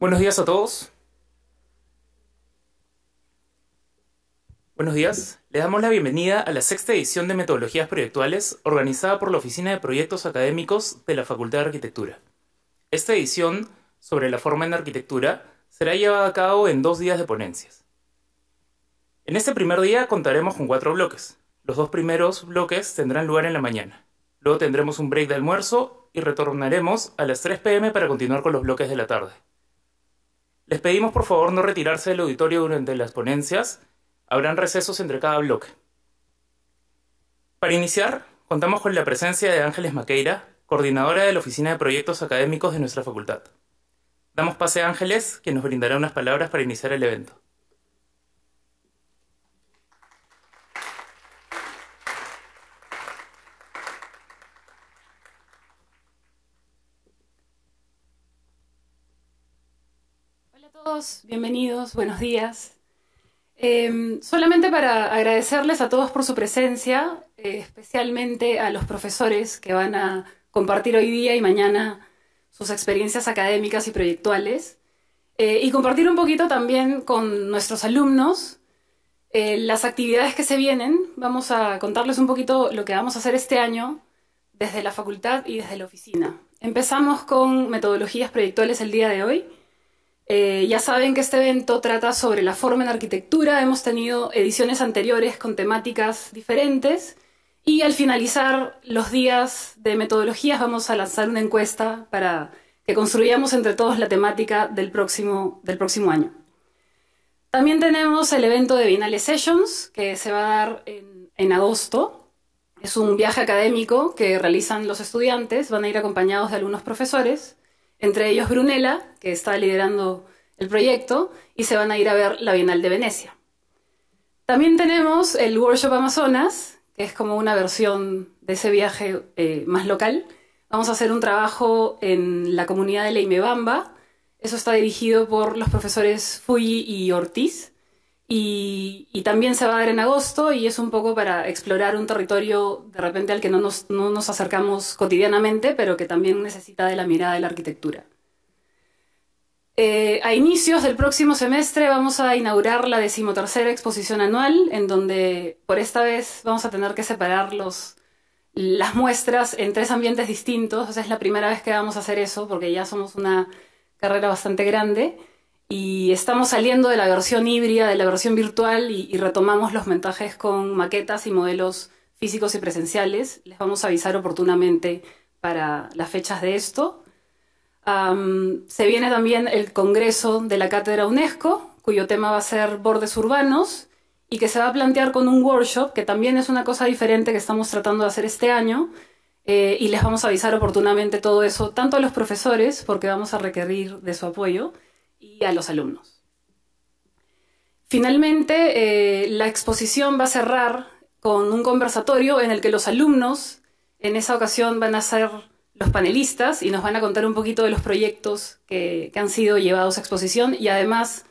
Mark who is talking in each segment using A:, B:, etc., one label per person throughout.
A: Buenos días a todos. Buenos días. Les damos la bienvenida a la sexta edición de Metodologías Proyectuales, organizada por la Oficina de Proyectos Académicos de la Facultad de Arquitectura. Esta edición, sobre la forma en arquitectura, será llevada a cabo en 2 días de ponencias. En este primer día contaremos con 4 bloques. Los 2 primeros bloques tendrán lugar en la mañana. Luego tendremos un break de almuerzo y retornaremos a las 3 p.m. para continuar con los bloques de la tarde. Les pedimos por favor no retirarse del auditorio durante las ponencias. Habrán recesos entre cada bloque. Para iniciar, contamos con la presencia de Ángeles Maqueira, coordinadora de la Oficina de Proyectos Académicos de nuestra facultad. Damos pase a Ángeles, que nos brindará unas palabras para iniciar el evento.
B: Hola a todos, bienvenidos, buenos días. Solamente para agradecerles a todos por su presencia, especialmente a los profesores que van a compartir hoy día y mañana sus experiencias académicas y proyectuales, y compartir un poquito también con nuestros alumnos las actividades que se vienen. Vamos a contarles un poquito lo que vamos a hacer este año desde la facultad y desde la oficina. Empezamos con metodologías proyectuales el día de hoy. Ya saben que este evento trata sobre la forma en arquitectura. Hemos tenido ediciones anteriores con temáticas diferentes y al finalizar los días de metodologías vamos a lanzar una encuesta para que construyamos entre todos la temática del próximo año. También tenemos el evento de Biennial Sessions que se va a dar en agosto. Es un viaje académico que realizan los estudiantes, van a ir acompañados de algunos profesores, entre ellos Brunella, que está liderando el proyecto, y se van a ir a ver la Bienal de Venecia. También tenemos el Workshop Amazonas, que es como una versión de ese viaje más local. Vamos a hacer un trabajo en la comunidad de Leimebamba. Eso está dirigido por los profesores Fuyi y Ortiz. Y también se va a dar en agosto y es un poco para explorar un territorio de repente al que no nos acercamos cotidianamente, pero que también necesita de la mirada de la arquitectura. A inicios del próximo semestre vamos a inaugurar la 13ª exposición anual, en donde por esta vez vamos a tener que separar las muestras en 3 ambientes distintos. O sea, es la primera vez que vamos a hacer eso, porque ya somos una carrera bastante grande. Y estamos saliendo de la versión híbrida, de la versión virtual, y retomamos los montajes con maquetas y modelos físicos y presenciales. Les vamos a avisar oportunamente para las fechas de esto. Se viene también el Congreso de la Cátedra UNESCO, cuyo tema va a ser bordes urbanos, y que se va a plantear con un workshop, que también es una cosa diferente que estamos tratando de hacer este año, y les vamos a avisar oportunamente todo eso, tanto a los profesores, porque vamos a requerir de su apoyo, y a los alumnos. Finalmente, la exposición va a cerrar con un conversatorio en el que los alumnos en esa ocasión van a ser los panelistas y nos van a contar un poquito de los proyectos que han sido llevados a exposición, y además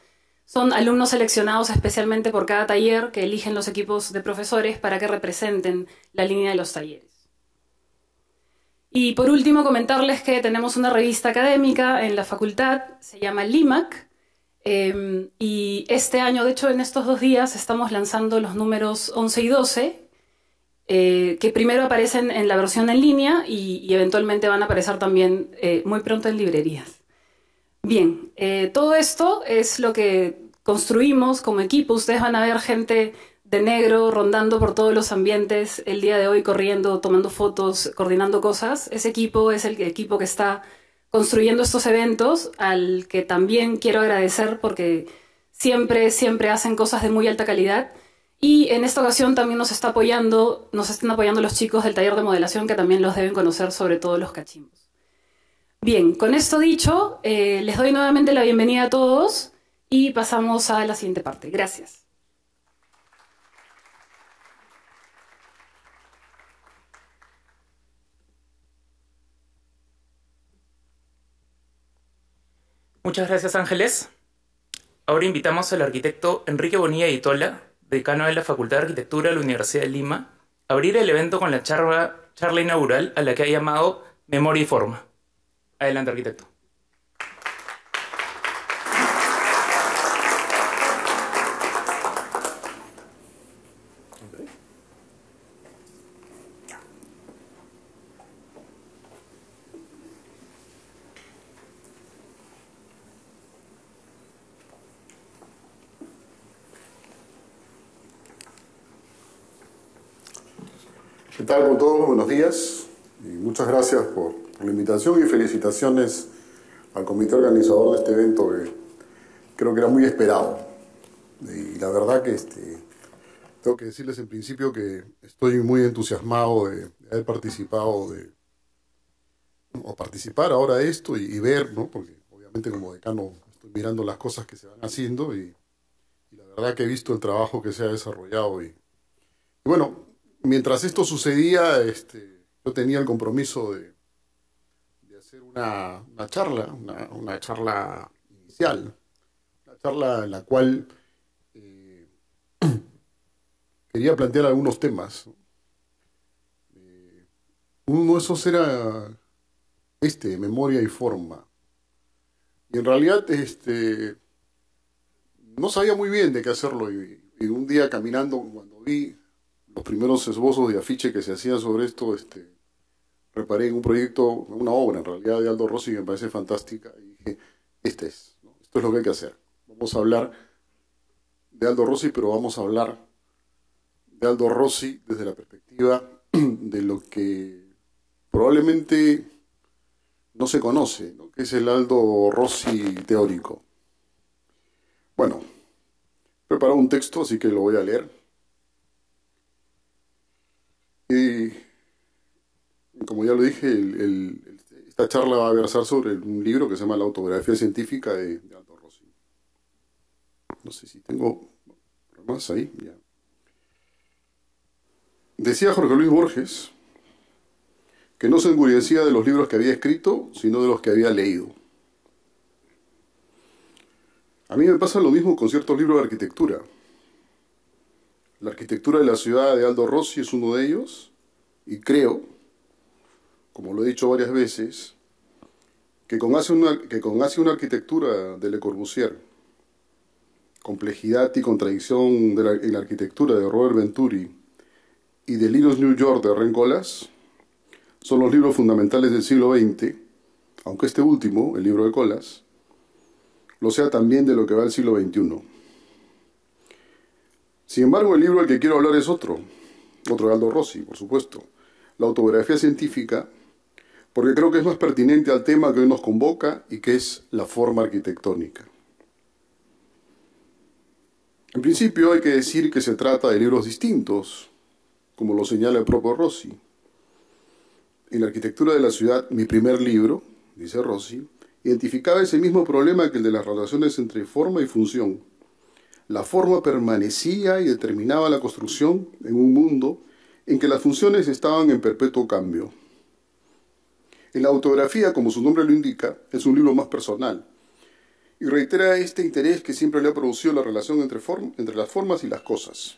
B: son alumnos seleccionados especialmente por cada taller que eligen los equipos de profesores para que representen la línea de los talleres. Y por último, comentarles que tenemos una revista académica en la facultad, se llama LIMAC, y este año, de hecho en estos 2 días, estamos lanzando los números 11 y 12, que primero aparecen en la versión en línea y eventualmente van a aparecer también muy pronto en librerías. Bien, todo esto es lo que construimos como equipo. Ustedes van a ver gente de negro rondando por todos los ambientes el día de hoy, corriendo, tomando fotos, coordinando cosas. Ese equipo es el equipo que está construyendo estos eventos, al que también quiero agradecer porque siempre hacen cosas de muy alta calidad. Y en esta ocasión también nos están apoyando los chicos del taller de modelación, que también los deben conocer, sobre todo los cachimbos. Bien, con esto dicho, les doy nuevamente la bienvenida a todos y pasamos a la siguiente parte. Gracias.
A: Muchas gracias, Ángeles. Ahora invitamos al arquitecto Enrique Bonilla Itola, decano de la Facultad de Arquitectura de la Universidad de Lima, a abrir el evento con la charla inaugural a la que ha llamado Memoria y Forma. Adelante, arquitecto.
C: ¿Qué tal con todos? Buenos días y muchas gracias por la invitación y felicitaciones al comité organizador de este evento que creo que era muy esperado. Y la verdad que tengo que decirles en principio que estoy muy entusiasmado de haber participado o participar ahora de esto y ver, ¿no? Porque obviamente como decano estoy mirando las cosas que se van haciendo y la verdad que he visto el trabajo que se ha desarrollado y bueno, mientras esto sucedía, yo tenía el compromiso de hacer una charla inicial, una charla en la cual quería plantear algunos temas. Uno de esos era memoria y forma. Y en realidad no sabía muy bien de qué hacerlo y un día caminando, cuando vi los primeros esbozos de afiche que se hacían sobre esto, reparé en un proyecto, una obra en realidad de Aldo Rossi que me parece fantástica y dije, esto es lo que hay que hacer. Vamos a hablar de Aldo Rossi, pero vamos a hablar de Aldo Rossi desde la perspectiva de lo que probablemente no se conoce, ¿no? Que es el Aldo Rossi teórico. Bueno, he preparado un texto, así que lo voy a leer. Y como ya lo dije, esta charla va a versar sobre un libro que se llama La autobiografía científica de Aldo Rossi. No sé si tengo más ahí. Ya. Decía Jorge Luis Borges que no se engurecía de los libros que había escrito, sino de los que había leído. A mí me pasa lo mismo con ciertos libros de arquitectura. La arquitectura de la ciudad de Aldo Rossi es uno de ellos, y creo, como lo he dicho varias veces, que con Hace una arquitectura de Le Corbusier, Complejidad y contradicción en la arquitectura de Robert Venturi y Delirios New York de Ren Koolhaas, son los libros fundamentales del siglo XX, aunque este último, el libro de Koolhaas, lo sea también de lo que va al siglo XXI. Sin embargo, el libro del que quiero hablar es otro de Aldo Rossi, por supuesto, La autobiografía científica, porque creo que es más pertinente al tema que hoy nos convoca y que es la forma arquitectónica. En principio hay que decir que se trata de libros distintos, como lo señala el propio Rossi. En la arquitectura de la ciudad, mi primer libro, dice Rossi, identificaba ese mismo problema que el de las relaciones entre forma y función. La forma permanecía y determinaba la construcción en un mundo en que las funciones estaban en perpetuo cambio. En la autobiografía, como su nombre lo indica, es un libro más personal y reitera este interés que siempre le ha producido la relación entre las formas y las cosas.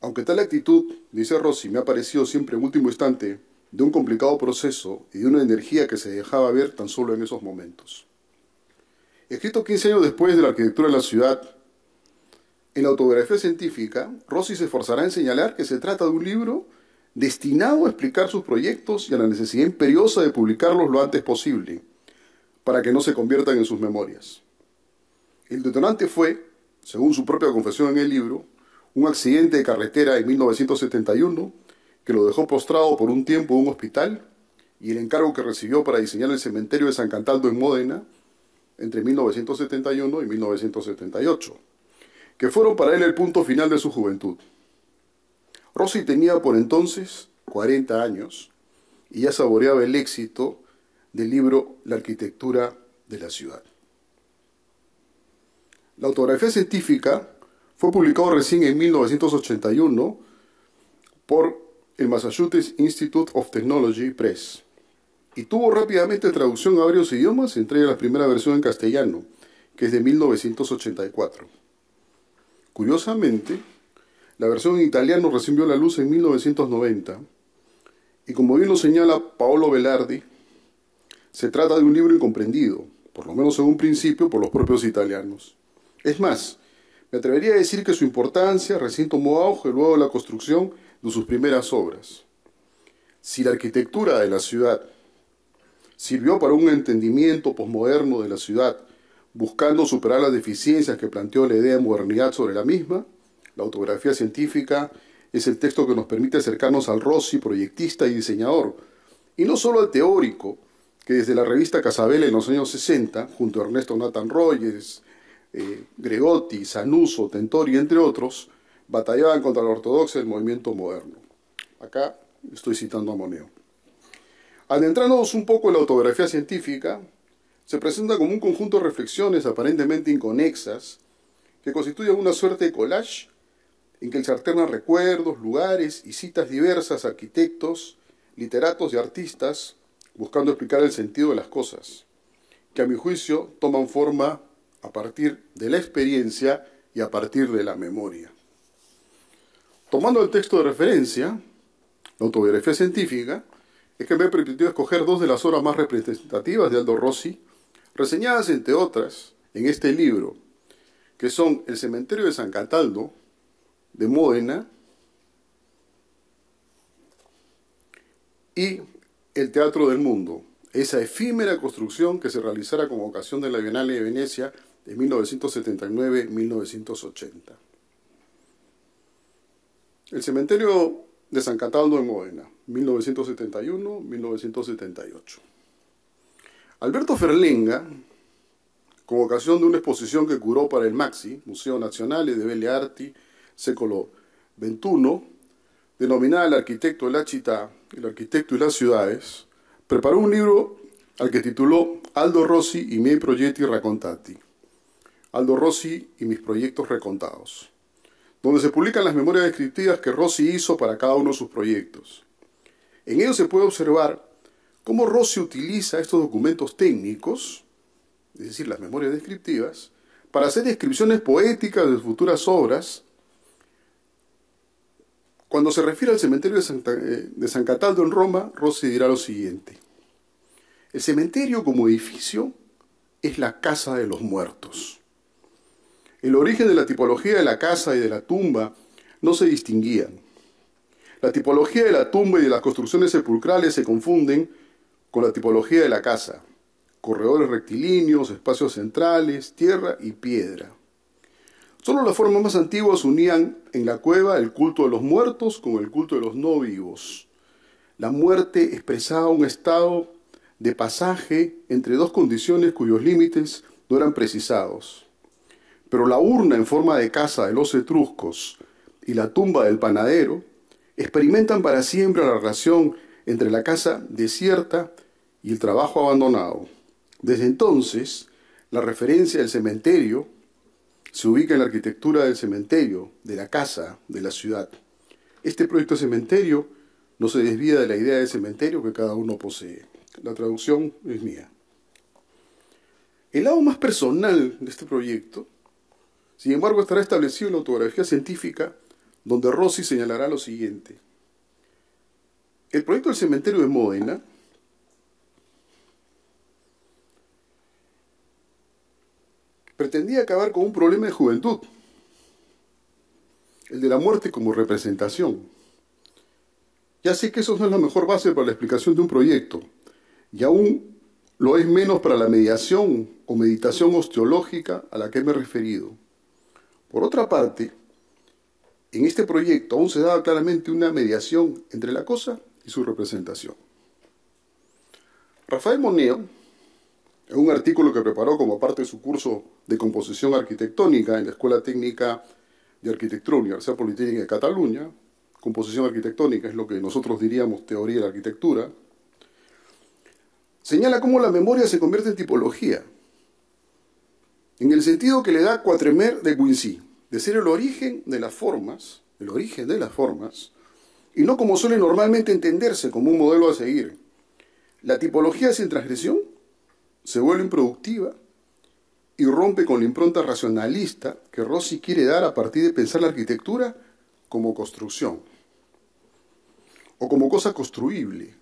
C: Aunque tal actitud, dice Rossi, me ha parecido siempre en último instante de un complicado proceso y de una energía que se dejaba ver tan solo en esos momentos. Escrito 15 años después de la arquitectura de la ciudad, en la autobiografía científica, Rossi se esforzará en señalar que se trata de un libro destinado a explicar sus proyectos y a la necesidad imperiosa de publicarlos lo antes posible, para que no se conviertan en sus memorias. El detonante fue, según su propia confesión en el libro, un accidente de carretera en 1971 que lo dejó postrado por un tiempo en un hospital y el encargo que recibió para diseñar el cementerio de San Cataldo en Módena entre 1971 y 1978, que fueron para él el punto final de su juventud. Rossi tenía por entonces 40 años y ya saboreaba el éxito del libro La arquitectura de la ciudad. La autobiografía científica fue publicado recién en 1981 por el Massachusetts Institute of Technology Press y tuvo rápidamente traducción a varios idiomas, entre ellas la primera versión en castellano, que es de 1984. Curiosamente, la versión en italiano recién vio la luz en 1990 y, como bien lo señala Paolo Velardi, se trata de un libro incomprendido, por lo menos en un principio, por los propios italianos. Es más, me atrevería a decir que su importancia recién tomó auge luego de la construcción de sus primeras obras. Si la arquitectura de la ciudad sirvió para un entendimiento posmoderno de la ciudad, buscando superar las deficiencias que planteó la idea de modernidad sobre la misma, la autobiografía científica Es el texto que nos permite acercarnos al Rossi, proyectista y diseñador, y no solo al teórico, que desde la revista Casabella en los años 60, junto a Ernesto Nathan Rogers, Gregotti, Sanuso, Tentori, entre otros, batallaban contra la ortodoxia del movimiento moderno. Acá estoy citando a Moneo. Adentrándonos un poco en la autobiografía científica, se presenta como un conjunto de reflexiones aparentemente inconexas que constituyen una suerte de collage en que se alternan recuerdos, lugares y citas diversas, arquitectos, literatos y artistas, buscando explicar el sentido de las cosas, que a mi juicio toman forma a partir de la experiencia y a partir de la memoria. Tomando el texto de referencia, la autobiografía científica, es que me he permitido escoger dos de las obras más representativas de Aldo Rossi, reseñadas entre otras en este libro, que son El cementerio de San Cataldo, de Módena, y El Teatro del Mundo, esa efímera construcción que se realizara con ocasión de la Bienal de Venecia de 1979-1980. El cementerio de San Cataldo de Módena, 1971-1978. Alberto Ferlenga, con ocasión de una exposición que curó para el MAXXI, Museo Nazionale de Belle Arti, Secolo XXI, denominada El arquitecto de la città, el arquitecto y las ciudades, preparó un libro al que tituló Aldo Rossi i miei progetti raccontati, Aldo Rossi y mis proyectos recontados, donde se publican las memorias descriptivas que Rossi hizo para cada uno de sus proyectos. En ello se puede observar cómo Rossi utiliza estos documentos técnicos, es decir, las memorias descriptivas, para hacer descripciones poéticas de futuras obras. Cuando se refiere al cementerio de San Cataldo en Roma, Rossi dirá lo siguiente: el cementerio como edificio es la casa de los muertos. El origen de la tipología de la casa y de la tumba no se distinguían. La tipología de la tumba y de las construcciones sepulcrales se confunden con la tipología de la casa: corredores rectilíneos, espacios centrales, tierra y piedra. Solo las formas más antiguas unían en la cueva el culto de los muertos con el culto de los no vivos. La muerte expresaba un estado de pasaje entre dos condiciones cuyos límites no eran precisados. Pero la urna en forma de casa de los etruscos y la tumba del panadero experimentan para siempre la relación entre la casa desierta y el trabajo abandonado. Desde entonces, la referencia del cementerio se ubica en la arquitectura del cementerio, de la casa, de la ciudad. Este proyecto de cementerio no se desvía de la idea de cementerio que cada uno posee. La traducción es mía. El lado más personal de este proyecto, sin embargo, estará establecido en la autobiografía científica, donde Rossi señalará lo siguiente: el proyecto del cementerio de Módena pretendía acabar con un problema de juventud, el de la muerte como representación. Ya sé que eso no es la mejor base para la explicación de un proyecto, y aún lo es menos para la mediación o meditación osteológica a la que me he referido. Por otra parte, en este proyecto aún se daba claramente una mediación entre la cosa y su representación. Rafael Moneo, en un artículo que preparó como parte de su curso de composición arquitectónica en la Escuela Técnica de Arquitectura Universidad Politécnica de Cataluña, composición arquitectónica es lo que nosotros diríamos teoría de la arquitectura, señala cómo la memoria se convierte en tipología, en el sentido que le da Quatremer de Guincy, de ser el origen de las formas, y no como suele normalmente entenderse como un modelo a seguir. La tipología sin transgresión se vuelve improductiva y rompe con la impronta racionalista que Rossi quiere dar a partir de pensar la arquitectura como construcción, o como cosa construible,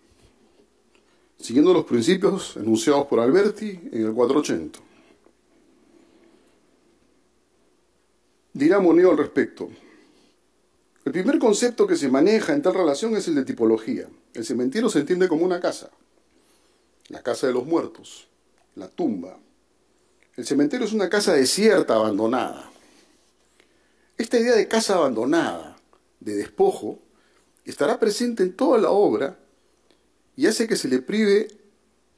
C: siguiendo los principios enunciados por Alberti en el 480. Dirá Moneo al respecto: el primer concepto que se maneja en tal relación es el de tipología. El cementerio se entiende como una casa, la casa de los muertos, la tumba. El cementerio es una casa desierta, abandonada. Esta idea de casa abandonada, de despojo, estará presente en toda la obra y hace que se le prive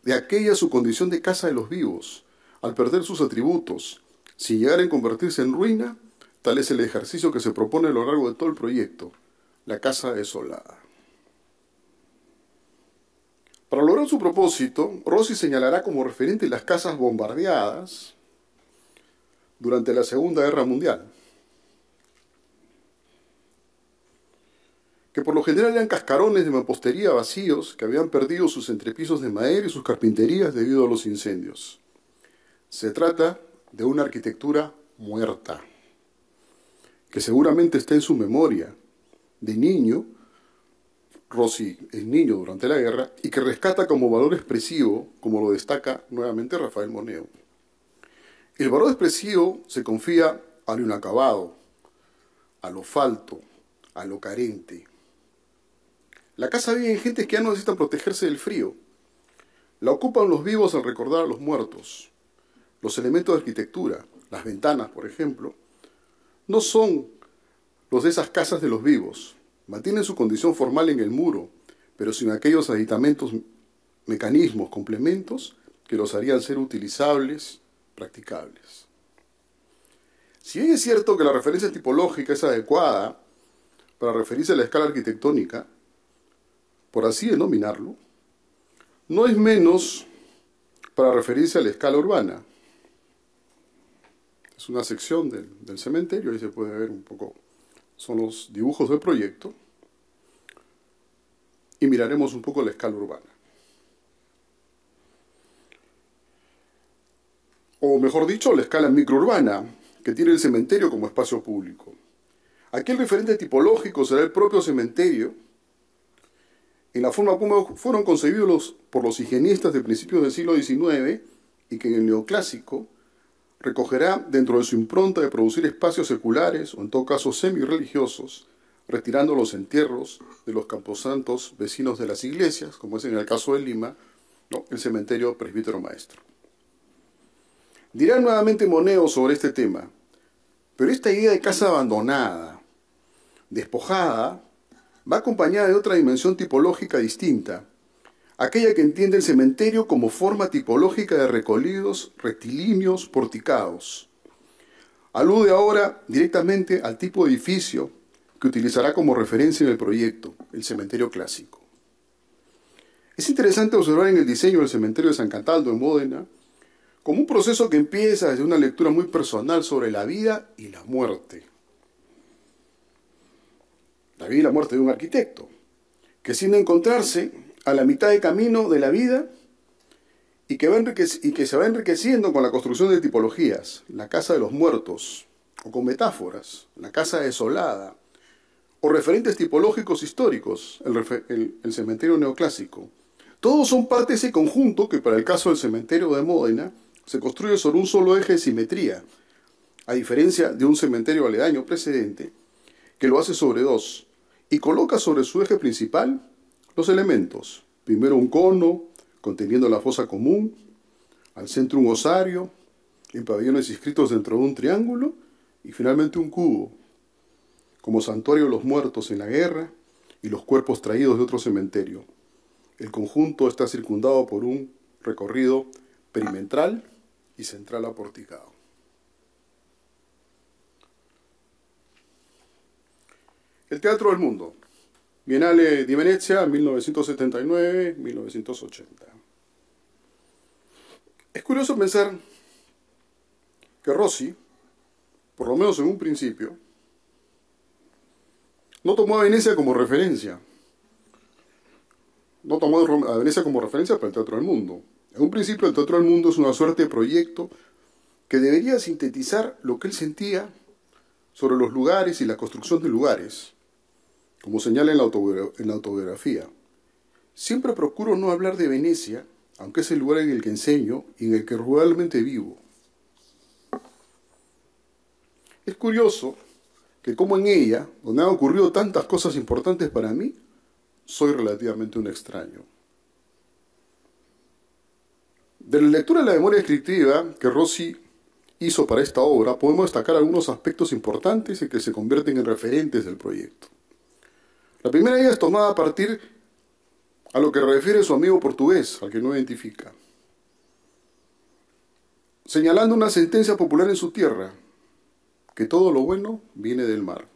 C: de aquella su condición de casa de los vivos, al perder sus atributos, sin llegar a convertirse en ruina. Tal es el ejercicio que se propone a lo largo de todo el proyecto, la casa desolada. Para lograr su propósito, Rossi señalará como referente las casas bombardeadas durante la Segunda Guerra Mundial, que por lo general eran cascarones de mampostería vacíos que habían perdido sus entrepisos de madera y sus carpinterías debido a los incendios. Se trata de una arquitectura muerta, que seguramente está en su memoria. De niño, Rossi es niño durante la guerra, y que rescata como valor expresivo, como lo destaca nuevamente Rafael Moneo. El valor expresivo se confía a lo inacabado, a lo falto, a lo carente. La casa vive en gentes que ya no necesitan protegerse del frío. La ocupan los vivos al recordar a los muertos. Los elementos de arquitectura, las ventanas, por ejemplo, no son los de esas casas de los vivos. Mantienen su condición formal en el muro, pero sin aquellos aditamentos, mecanismos, complementos que los harían ser utilizables, practicables. Si bien es cierto que la referencia tipológica es adecuada para referirse a la escala arquitectónica, por así denominarlo, no es menos para referirse a la escala urbana. Es una sección del cementerio, ahí se puede ver un poco, son los dibujos del proyecto, y miraremos un poco la escala urbana. O mejor dicho, la escala microurbana, que tiene el cementerio como espacio público. Aquí el referente tipológico será el propio cementerio, en la forma como fueron concebidos por los higienistas de principios del siglo XIX, y que en el neoclásico recogerá dentro de su impronta de producir espacios seculares, o en todo caso semi-religiosos, retirando los entierros de los camposantos vecinos de las iglesias, como es en el caso de Lima, ¿no?, el cementerio presbítero maestro. Dirá nuevamente Moneo sobre este tema, pero esta idea de casa abandonada, despojada, va acompañada de otra dimensión tipológica distinta, aquella que entiende el cementerio como forma tipológica de recorridos rectilíneos porticados. Alude ahora directamente al tipo de edificio que utilizará como referencia en el proyecto, el cementerio clásico. Es interesante observar en el diseño del cementerio de San Cataldo en Módena como un proceso que empieza desde una lectura muy personal sobre la vida y la muerte. La vida y la muerte de un arquitecto, que sin encontrarse a la mitad de camino de la vida y que se va enriqueciendo con la construcción de tipologías, la casa de los muertos, o con metáforas, la casa desolada, o referentes tipológicos históricos, el cementerio neoclásico. Todos son parte de ese conjunto que para el caso del cementerio de Módena se construye sobre un solo eje de simetría, a diferencia de un cementerio aledaño precedente que lo hace sobre dos, y coloca sobre su eje principal los elementos. Primero un cono, conteniendo la fosa común, al centro un osario, en pabellones inscritos dentro de un triángulo, y finalmente un cubo, como santuario de los muertos en la guerra y los cuerpos traídos de otro cementerio. El conjunto está circundado por un recorrido perimetral y central aporticado. El Teatro del Mundo. Bienale di Venezia, 1979-1980. Es curioso pensar que Rossi, por lo menos en un principio, no tomó a Venecia como referencia. No tomó a Venecia como referencia para el Teatro del Mundo. En un principio el Teatro del Mundo es una suerte de proyecto que debería sintetizar lo que él sentía sobre los lugares y la construcción de lugares. Como señala en la autobiografía, siempre procuro no hablar de Venecia, aunque es el lugar en el que enseño y en el que ruralmente vivo. Es curioso que como en ella, donde han ocurrido tantas cosas importantes para mí, soy relativamente un extraño. De la lectura de la memoria descriptiva que Rossi hizo para esta obra, podemos destacar algunos aspectos importantes y que se convierten en referentes del proyecto. La primera de ellas es tomada a partir a lo que refiere su amigo portugués, al que no identifica, señalando una sentencia popular en su tierra, que todo lo bueno viene del mar.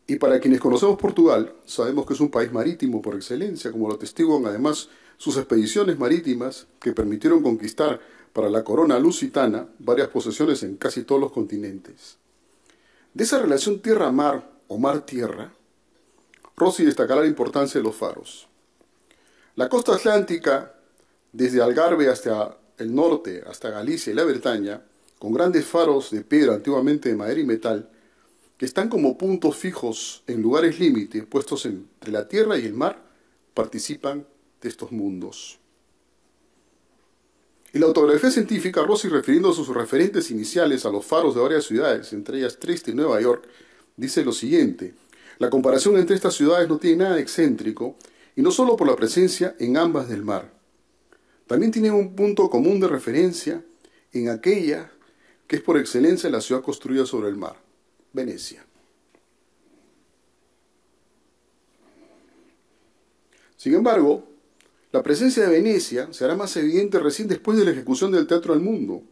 C: Y para quienes conocemos Portugal, sabemos que es un país marítimo por excelencia, como lo atestiguan además sus expediciones marítimas que permitieron conquistar para la corona lusitana varias posesiones en casi todos los continentes. De esa relación tierra-mar o mar-tierra, Rossi destacará la importancia de los faros. La costa atlántica, desde Algarve hasta el norte, hasta Galicia y la Bretaña, con grandes faros de piedra antiguamente de madera y metal, que están como puntos fijos en lugares límite puestos entre la tierra y el mar, participan de estos mundos. En la autografía científica, Rossi, refiriendo a sus referentes iniciales a los faros de varias ciudades, entre ellas Trieste y Nueva York, dice lo siguiente: la comparación entre estas ciudades no tiene nada de excéntrico, y no solo por la presencia en ambas del mar. También tienen un punto común de referencia en aquella que es por excelencia la ciudad construida sobre el mar, Venecia. Sin embargo, la presencia de Venecia se hará más evidente recién después de la ejecución del Teatro al Mundo,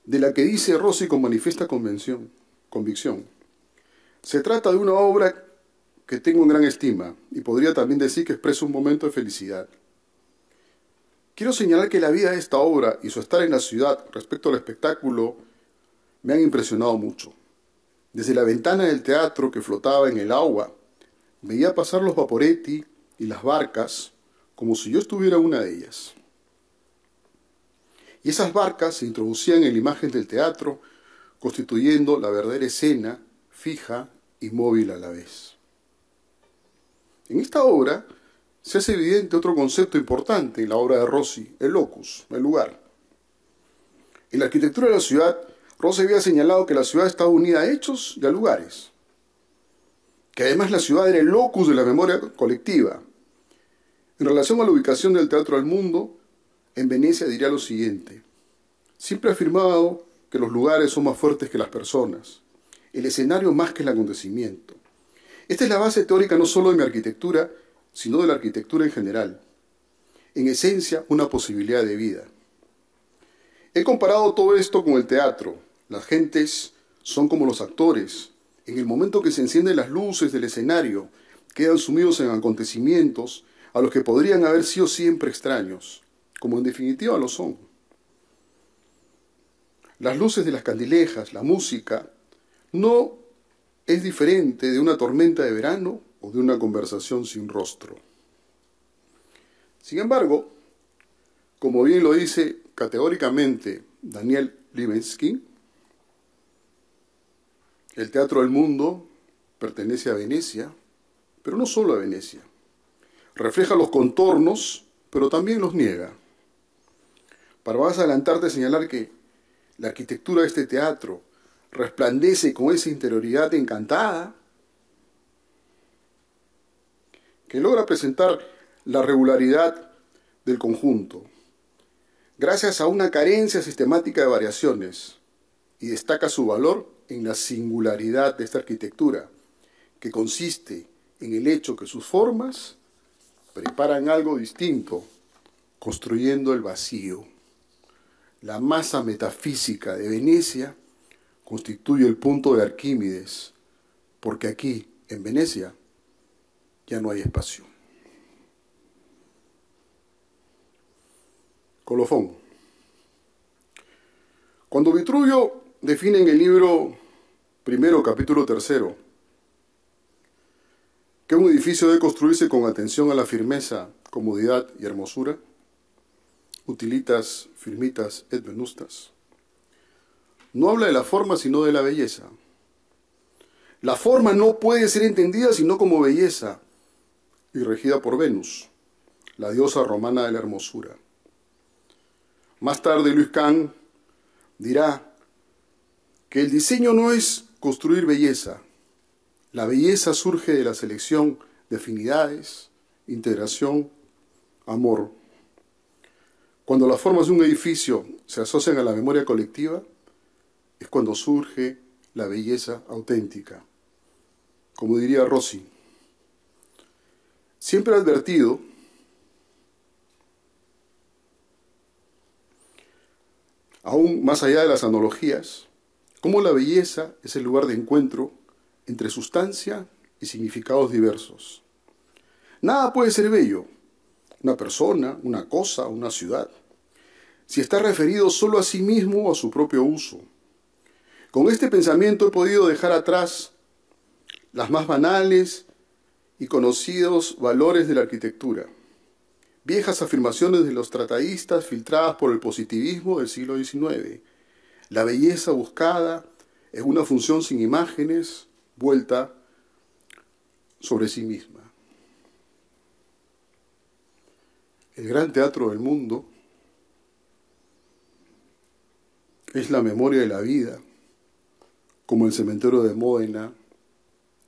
C: de la que dice Rossi con manifiesta convicción. Se trata de una obra que tengo en gran estima, y podría también decir que expresa un momento de felicidad. Quiero señalar que la vida de esta obra y su estar en la ciudad respecto al espectáculo me han impresionado mucho. Desde la ventana del teatro que flotaba en el agua, veía pasar los vaporetti y las barcas como si yo estuviera en una de ellas. Y esas barcas se introducían en la imagen del teatro, constituyendo la verdadera escena, fija y móvil a la vez. En esta obra se hace evidente otro concepto importante en la obra de Rossi, el locus, el lugar. En la arquitectura de la ciudad, Rossi había señalado que la ciudad estaba unida a hechos y a lugares, que además la ciudad era el locus de la memoria colectiva. En relación a la ubicación del Teatro al Mundo, en Venecia diría lo siguiente: siempre he afirmado que los lugares son más fuertes que las personas, el escenario más que el acontecimiento. Esta es la base teórica no solo de mi arquitectura, sino de la arquitectura en general. En esencia, una posibilidad de vida. He comparado todo esto con el teatro. Las gentes son como los actores. En el momento que se encienden las luces del escenario, quedan sumidos en acontecimientos a los que podrían haber sido siempre extraños, como en definitiva lo son. Las luces de las candilejas, la música, no es diferente de una tormenta de verano o de una conversación sin rostro. Sin embargo, como bien lo dice categóricamente Daniel Libeskind, el Teatro del Mundo pertenece a Venecia, pero no solo a Venecia. Refleja los contornos, pero también los niega. Para más adelantarte, señalar que la arquitectura de este teatro resplandece con esa interioridad encantada que logra presentar la regularidad del conjunto, gracias a una carencia sistemática de variaciones, y destaca su valor en la singularidad de esta arquitectura, que consiste en el hecho que sus formas preparan algo distinto, construyendo el vacío. La masa metafísica de Venecia constituye el punto de Arquímedes, porque aquí, en Venecia, ya no hay espacio. Colofón. Cuando Vitruvio define en el libro primero, capítulo 3, que un edificio debe construirse con atención a la firmeza, comodidad y hermosura, utilitas, firmitas et venustas, no habla de la forma sino de la belleza. La forma no puede ser entendida sino como belleza, y regida por Venus, la diosa romana de la hermosura. Más tarde Luis Kahn dirá que el diseño no es construir belleza. La belleza surge de la selección de afinidades, integración, amor. Cuando las formas de un edificio se asocian a la memoria colectiva, es cuando surge la belleza auténtica. como diría Rossi. Siempre he advertido aún más allá de las analogías, cómo la belleza es el lugar de encuentro entre sustancia y significados diversos. Nada puede ser bello, una persona, una cosa, una ciudad, si está referido solo a sí mismo o a su propio uso. Con este pensamiento he podido dejar atrás las más banales y conocidos valores de la arquitectura, viejas afirmaciones de los trataístas filtradas por el positivismo del siglo XIX. La belleza buscada es una función sin imágenes, vuelta sobre sí misma. El gran teatro del mundo es la memoria de la vida, como el cementerio de Módena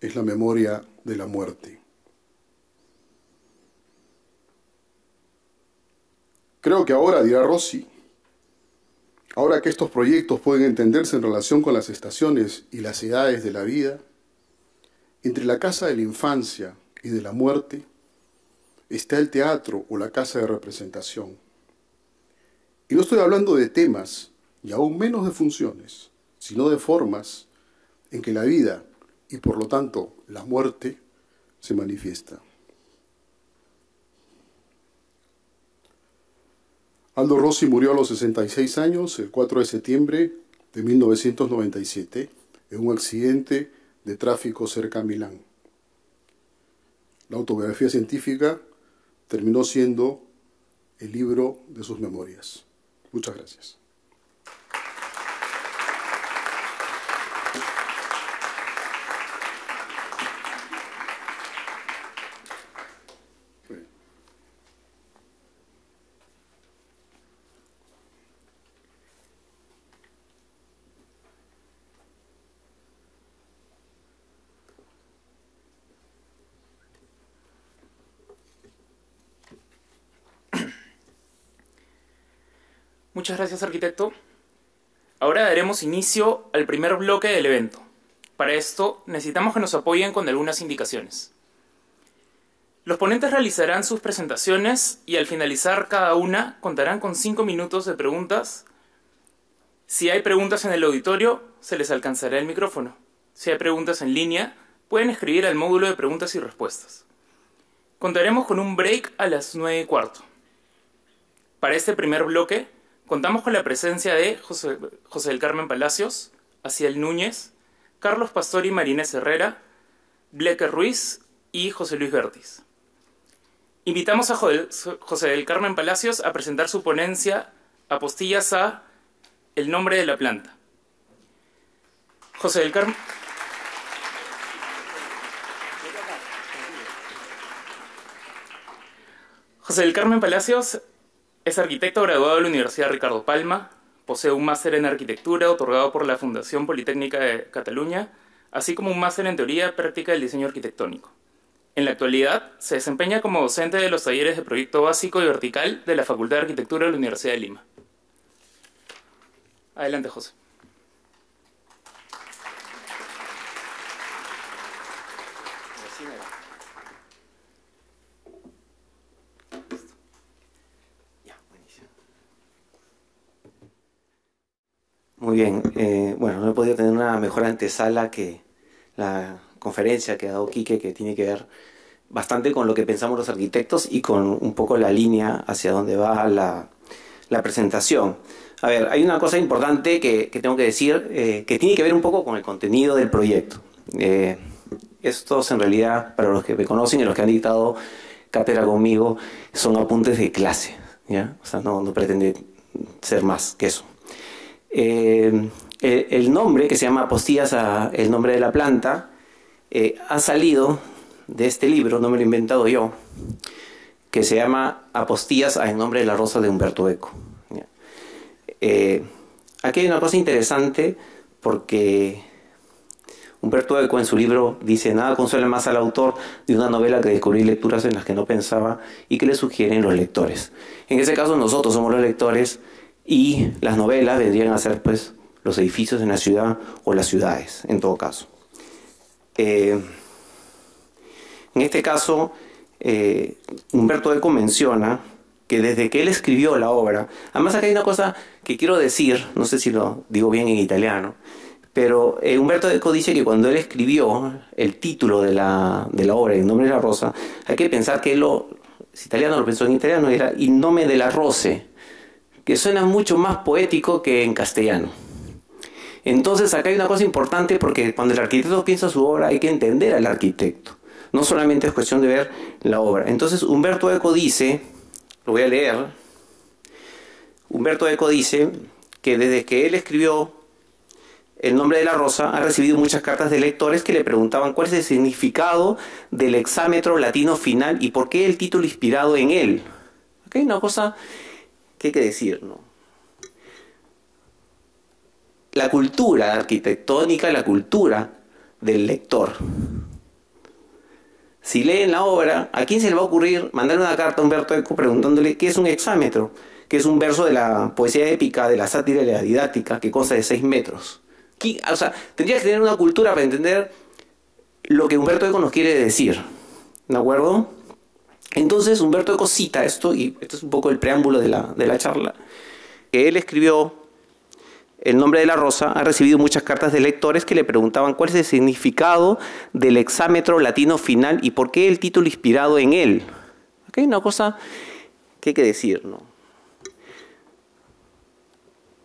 C: es la memoria de la muerte. Creo que ahora, dirá Rossi, ahora que estos proyectos pueden entenderse en relación con las estaciones y las edades de la vida, entre la casa de la infancia y de la muerte está el teatro o la casa de representación. Y no estoy hablando de temas, y aún menos de funciones, sino de formas en que la vida y por lo tanto la muerte se manifiesta. Aldo Rossi murió a los 66 años, el 4 de septiembre de 1997, en un accidente de tráfico cerca a Milán. La autobiografía científica terminó siendo el libro de sus memorias. Muchas gracias.
A: Muchas gracias, arquitecto. Ahora daremos inicio al primer bloque del evento. Para esto, necesitamos que nos apoyen con algunas indicaciones. Los ponentes realizarán sus presentaciones y al finalizar cada una contarán con 5 minutos de preguntas. Si hay preguntas en el auditorio, se les alcanzará el micrófono. Si hay preguntas en línea, pueden escribir al módulo de preguntas y respuestas. Contaremos con un break a las 9:15. Para este primer bloque, contamos con la presencia de José del Carmen Palacios, Aciel Núñez, Carlos Pastor y Marinés Herrera, Blecker Ruiz y José Luis Vértiz. Invitamos a José del Carmen Palacios a presentar su ponencia Apostillas a El nombre de la planta. José del Carmen Palacios es arquitecto graduado de la Universidad Ricardo Palma, posee un máster en arquitectura otorgado por la Fundación Politécnica de Cataluña, así como un máster en teoría práctica del diseño arquitectónico. En la actualidad, se desempeña como docente de los talleres de proyecto básico y vertical de la Facultad de Arquitectura de la Universidad de Lima. Adelante, José.
D: Muy bien, bueno, no he podido tener una mejor antesala que la conferencia que ha dado Quique, que tiene que ver bastante con lo que pensamos los arquitectos y con un poco la línea hacia donde va la presentación. A ver, hay una cosa importante que tengo que decir, que tiene que ver un poco con el contenido del proyecto. Estos en realidad, para los que me conocen y los que han dictado cátedra conmigo, son apuntes de clase, ¿ya? O sea, no pretende ser más que eso. El nombre, que se llama Apostillas a El nombre de la planta, ha salido de este libro, no me lo he inventado yo, que se llama Apostillas a El nombre de la rosa de Humberto Eco. Aquí hay una cosa interesante, porque Humberto Eco en su libro dice: nada consuela más al autor de una novela que descubrir lecturas en las que no pensaba y que le sugieren los lectores. En ese caso nosotros somos los lectores, y las novelas vendrían a ser pues los edificios en la ciudad o las ciudades, en todo caso. En este caso, Umberto Eco menciona que desde que él escribió la obra, además acá hay una cosa que quiero decir, no sé si lo digo bien en italiano, pero Umberto Eco dice que cuando él escribió el título de la obra, El nombre de la rosa, hay que pensar que él si italiano lo pensó en italiano, era Il nome della rose, que suena mucho más poético que en castellano. Entonces acá hay una cosa importante, porque cuando el arquitecto piensa su obra hay que entender al arquitecto. No solamente es cuestión de ver la obra. Entonces Umberto Eco dice, lo voy a leer, Umberto Eco dice que desde que él escribió El nombre de la rosa ha recibido muchas cartas de lectores que le preguntaban cuál es el significado del hexámetro latino final y por qué el título inspirado en él. Aquí hay una cosa que hay que decir, ¿no? La cultura arquitectónica, la cultura del lector. Si leen la obra, ¿a quién se le va a ocurrir mandarle una carta a Umberto Eco preguntándole qué es un hexámetro? Que es un verso de la poesía épica, de la sátira y la didáctica, que consta de 6 metros. O sea, tendría que tener una cultura para entender lo que Umberto Eco nos quiere decir. ¿De acuerdo? Entonces Umberto Eco cita esto, y esto es un poco el preámbulo de la charla, que él escribió El nombre de la rosa, ha recibido muchas cartas de lectores que le preguntaban cuál es el significado del hexámetro latino final y por qué el título inspirado en él. Aquí hay una cosa que hay que decir, ¿no?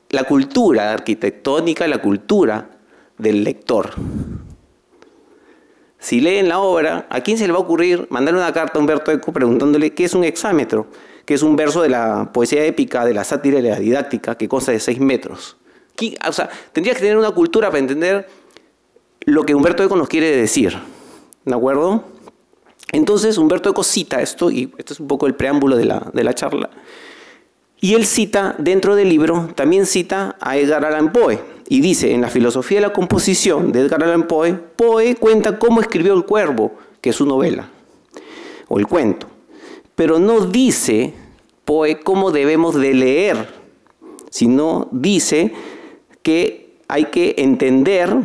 D: La cultura arquitectónica, la cultura del lector. Si leen la obra, ¿a quién se le va a ocurrir mandarle una carta a Umberto Eco preguntándole qué es un hexámetro? Que es un verso de la poesía épica, de la sátira y la didáctica, que consta de 6 metros. O sea, tendría que tener una cultura para entender lo que Umberto Eco nos quiere decir. ¿De acuerdo? Entonces Umberto Eco cita esto, y esto es un poco el preámbulo de la charla. Y él cita, dentro del libro, también cita a Edgar Allan Poe. Y dice, en la filosofía de la composición de Edgar Allan Poe, Poe cuenta cómo escribió El Cuervo, que es su novela, o el cuento. Pero no dice Poe cómo debemos de leer, sino dice que hay que entender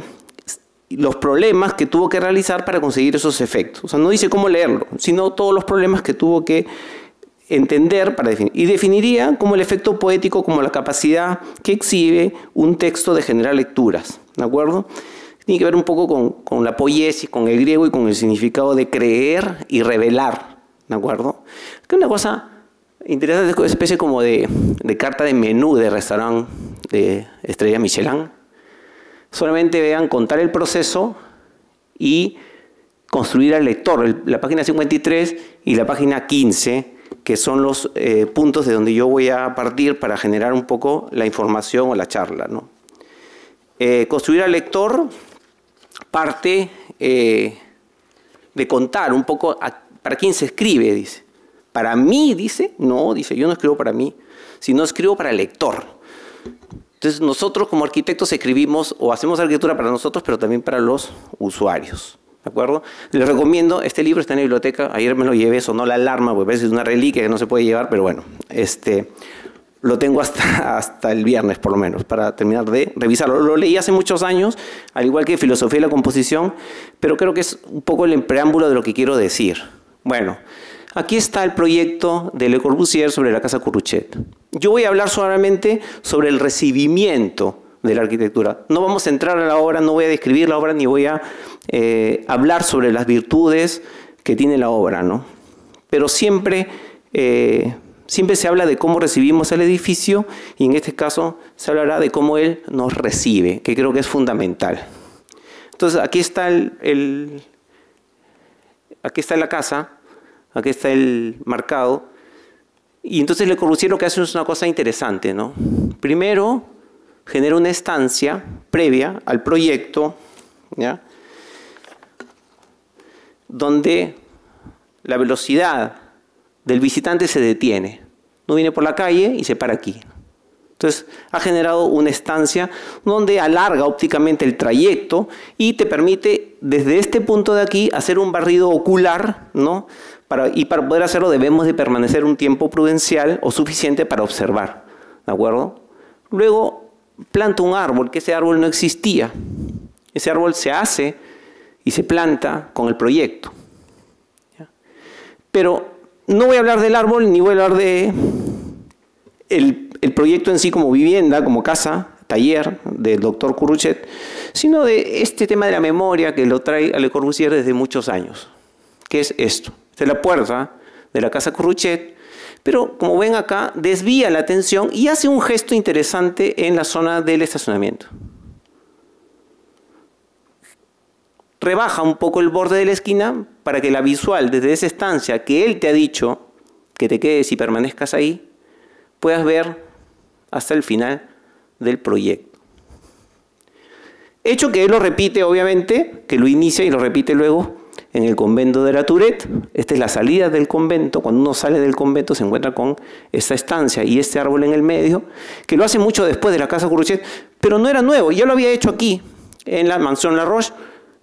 D: los problemas que tuvo que realizar para conseguir esos efectos. O sea, no dice cómo leerlo, sino todos los problemas que tuvo que entender para definir. Y definiría como el efecto poético como la capacidad que exhibe un texto de generar lecturas. ¿De acuerdo? Tiene que ver un poco con la poiesis, con el griego y con el significado de creer y revelar. ¿De acuerdo? Que una cosa interesante, es una especie como de carta de menú de restaurante de estrella Michelin. Solamente vean contar el proceso y construir al lector. La página 53 y la página 15, que son los puntos de donde yo voy a partir para generar un poco la información o la charla, ¿no? Construir al lector parte de contar un poco para quién se escribe, dice. ¿Para mí? Dice. No, dice, yo no escribo para mí, sino escribo para el lector. Entonces nosotros como arquitectos escribimos o hacemos arquitectura para nosotros, pero también para los usuarios. ¿De acuerdo? Les recomiendo, este libro está en la biblioteca, ayer me lo llevé, sonó la alarma, porque parece una reliquia que no se puede llevar, pero bueno, lo tengo hasta el viernes por lo menos, para terminar de revisarlo. Lo leí hace muchos años, al igual que Filosofía de la Composición, pero creo que es un poco el preámbulo de lo que quiero decir. Bueno, aquí está el proyecto de Le Corbusier sobre la Casa Curruchet. Yo voy a hablar solamente sobre el recibimiento de la arquitectura. No vamos a entrar a la obra, no voy a describir la obra, ni voy a hablar sobre las virtudes que tiene la obra, ¿no? Pero siempre se habla de cómo recibimos el edificio, y en este caso se hablará de cómo él nos recibe, que creo que es fundamental. Entonces aquí está aquí está la casa, aquí está el marcado, y entonces Le Corbusier lo que hace es una cosa interesante, ¿no? Primero genera una estancia previa al proyecto, ¿ya?, donde la velocidad del visitante se detiene. No viene por la calle y se para aquí. Entonces ha generado una estancia donde alarga ópticamente el trayecto y te permite desde este punto de aquí hacer un barrido ocular, ¿no? Y para poder hacerlo debemos de permanecer un tiempo prudencial o suficiente para observar. ¿De acuerdo? Luego planta un árbol, que ese árbol no existía. Ese árbol se hace y se planta con el proyecto. Pero no voy a hablar del árbol, ni voy a hablar de el proyecto en sí como vivienda, como casa, taller del doctor Curruchet, sino de este tema de la memoria que lo trae a Le Corbusier desde muchos años. ¿Qué es esto? Esta es la puerta de la casa Curruchet, pero como ven acá, desvía la atención y hace un gesto interesante en la zona del estacionamiento. Rebaja un poco el borde de la esquina para que la visual desde esa estancia que él te ha dicho que te quedes y permanezcas ahí, puedas ver hasta el final del proyecto. Hecho que él lo repite, obviamente, que lo inicia y lo repite luego en el convento de la Tourette. Esta es la salida del convento. Cuando uno sale del convento se encuentra con esta estancia y este árbol en el medio, que lo hace mucho después de la casa Curruchet, pero no era nuevo, ya lo había hecho aquí, en la mansión La Roche,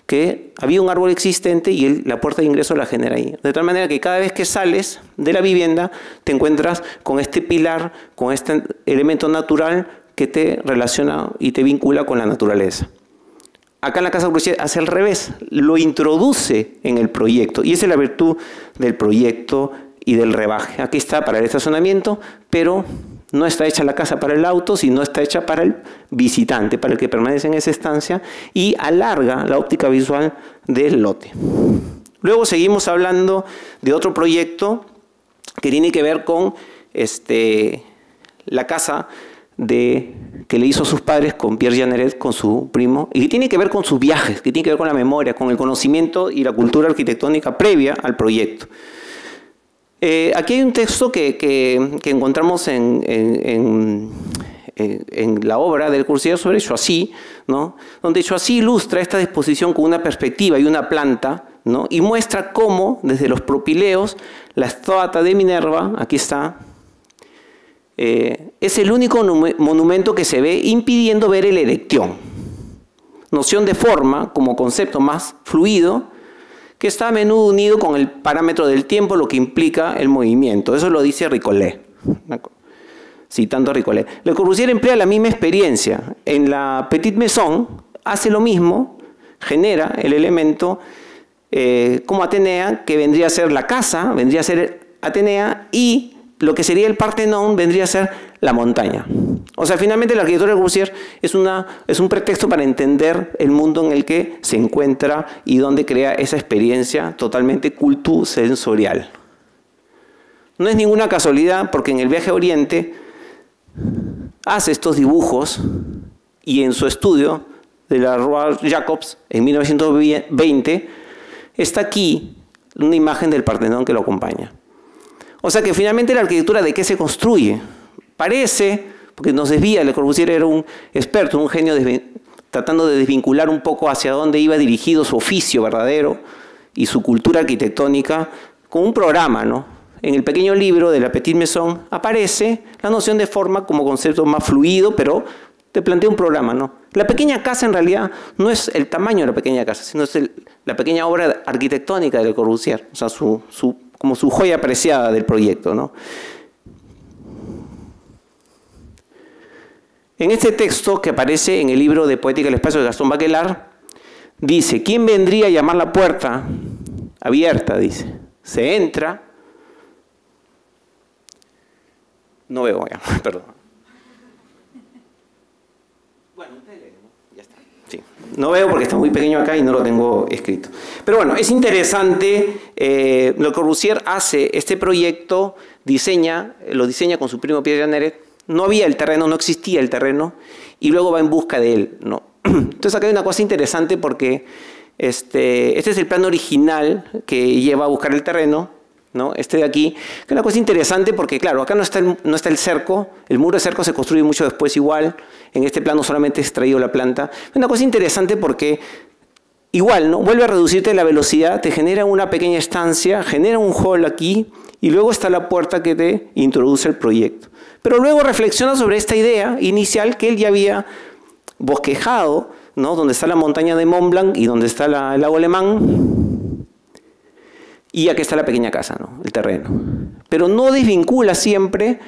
D: que había un árbol existente y la puerta de ingreso la genera ahí. De tal manera que cada vez que sales de la vivienda te encuentras con este pilar, con este elemento natural que te relaciona y te vincula con la naturaleza. Acá en la casa Curruchet hace al revés, lo introduce en el proyecto y esa es la virtud del proyecto y del rebaje. Aquí está para el estacionamiento, pero no está hecha la casa para el auto, sino está hecha para el visitante, para el que permanece en esa estancia y alarga la óptica visual del lote. Luego seguimos hablando de otro proyecto que tiene que ver con la casa que le hizo a sus padres con Pierre Jeanneret, con su primo, y que tiene que ver con sus viajes, que tiene que ver con la memoria, con el conocimiento y la cultura arquitectónica previa al proyecto. Aquí hay un texto que encontramos en la obra del Corbusier sobre Choisy, ¿no? Donde Choisy ilustra esta disposición con una perspectiva y una planta, ¿no? Y muestra cómo desde los propileos la estatua de Minerva, aquí está, es el único monumento que se ve impidiendo ver el erección. Noción de forma como concepto más fluido, que está a menudo unido con el parámetro del tiempo, lo que implica el movimiento. Eso lo dice Ricollet, citando a Ricollet. Le Corbusier emplea la misma experiencia. En la Petite Maison hace lo mismo, genera el elemento como Atenea, que vendría a ser la casa, vendría a ser Atenea, y lo que sería el Partenón vendría a ser la montaña. O sea, finalmente la arquitectura de Corbusier es un pretexto para entender el mundo en el que se encuentra y donde crea esa experiencia totalmente cultusensorial. No es ninguna casualidad porque en el viaje a Oriente hace estos dibujos y en su estudio de la Roi Jacobs en 1920 está aquí una imagen del Partenón que lo acompaña. O sea que finalmente la arquitectura, ¿de qué se construye? Parece, porque nos desvía, Le Corbusier era un experto, un genio tratando de desvincular un poco hacia dónde iba dirigido su oficio verdadero y su cultura arquitectónica con un programa, ¿no? En el pequeño libro de la Petite Maison aparece la noción de forma como concepto más fluido, pero te plantea un programa, ¿no? La pequeña casa en realidad no es el tamaño de la pequeña casa, sino es la pequeña obra arquitectónica de Le Corbusier, o sea, como su joya apreciada del proyecto, ¿no? En este texto que aparece en el libro de Poética del Espacio de Gastón Bachelard, dice, ¿quién vendría a llamar la puerta abierta? Dice, se entra, no veo ya, perdón. Bueno, ustedes leen, ¿no? Ya está. Sí. No veo porque está muy pequeño acá y no lo tengo escrito. Pero bueno, es interesante. Le Corbusier hace este proyecto, lo diseña con su primo Pierre Jeanneret. No había el terreno, no existía el terreno, y luego va en busca de él, ¿no? Entonces acá hay una cosa interesante porque este es el plano original que lleva a buscar el terreno, ¿no? Este de aquí, que es una cosa interesante porque, claro, acá no está el cerco, el muro de cerco se construye mucho después igual, en este plano solamente he extraído la planta. Es una cosa interesante porque igual, ¿no? Vuelve a reducirte la velocidad, te genera una pequeña estancia, genera un hall aquí, y luego está la puerta que te introduce el proyecto. Pero luego reflexiona sobre esta idea inicial que él ya había bosquejado, ¿no? Donde está la montaña de Mont Blanc y donde está el lago Alemán. Y aquí está la pequeña casa, ¿no? El terreno. Pero no desvincula siempre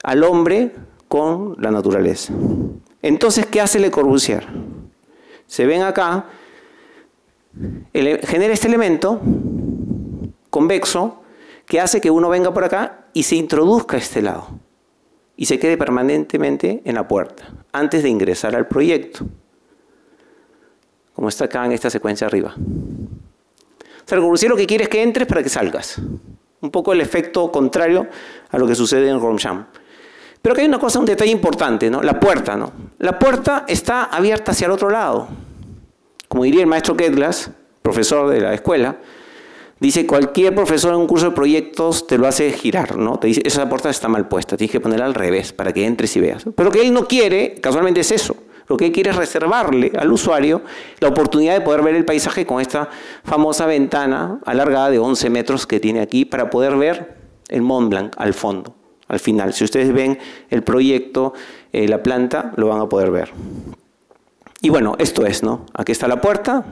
D: al hombre con la naturaleza. Entonces, ¿qué hace Le Corbusier? Se ven acá, genera este elemento convexo, que hace que uno venga por acá y se introduzca a este lado y se quede permanentemente en la puerta antes de ingresar al proyecto, como está acá en esta secuencia arriba. O sea, Le Corbusier lo que quiere es que entres para que salgas. Un poco el efecto contrario a lo que sucede en Ronchamp. Pero acá hay una cosa, un detalle importante, ¿no? La puerta, ¿no? La puerta está abierta hacia el otro lado. Como diría el maestro Ketglas, profesor de la escuela, dice, cualquier profesor en un curso de proyectos te lo hace girar, ¿no? Te dice, esa puerta está mal puesta, tienes que ponerla al revés para que entres y veas. Pero lo que él no quiere, casualmente, es eso. Lo que él quiere es reservarle al usuario la oportunidad de poder ver el paisaje con esta famosa ventana alargada de 11 metros que tiene aquí para poder ver el Mont Blanc al fondo, al final. Si ustedes ven el proyecto, la planta, lo van a poder ver. Y bueno, esto es, ¿no? Aquí está la puerta.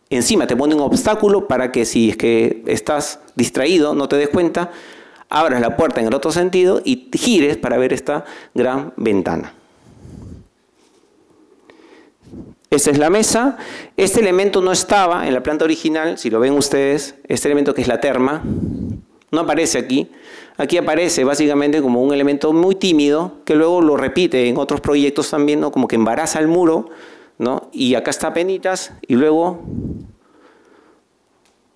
D: Encima te pone un obstáculo para que si es que estás distraído, no te des cuenta, abras la puerta en el otro sentido y gires para ver esta gran ventana. Esta es la mesa. Este elemento no estaba en la planta original, si lo ven ustedes, este elemento que es la terma, no aparece aquí. Aquí aparece básicamente como un elemento muy tímido, que luego lo repite en otros proyectos también, ¿no? Como que embaraza el muro, ¿no? Y acá está penitas, y luego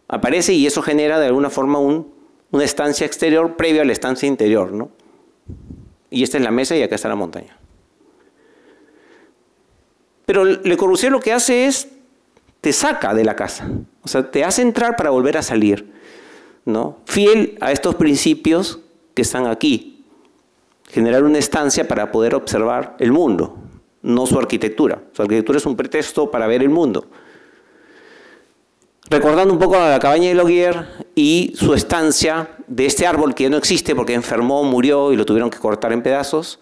D: aparece y eso genera de alguna forma una estancia exterior previa a la estancia interior, ¿no? Y esta es la mesa y acá está la montaña. Pero Le Corbusier lo que hace es, te saca de la casa, o sea, te hace entrar para volver a salir, ¿no? Fiel a estos principios que están aquí. Generar una estancia para poder observar el mundo, no su arquitectura. Su arquitectura es un pretexto para ver el mundo. Recordando un poco a la cabaña de Logier y su estancia de este árbol que ya no existe porque enfermó, murió y lo tuvieron que cortar en pedazos,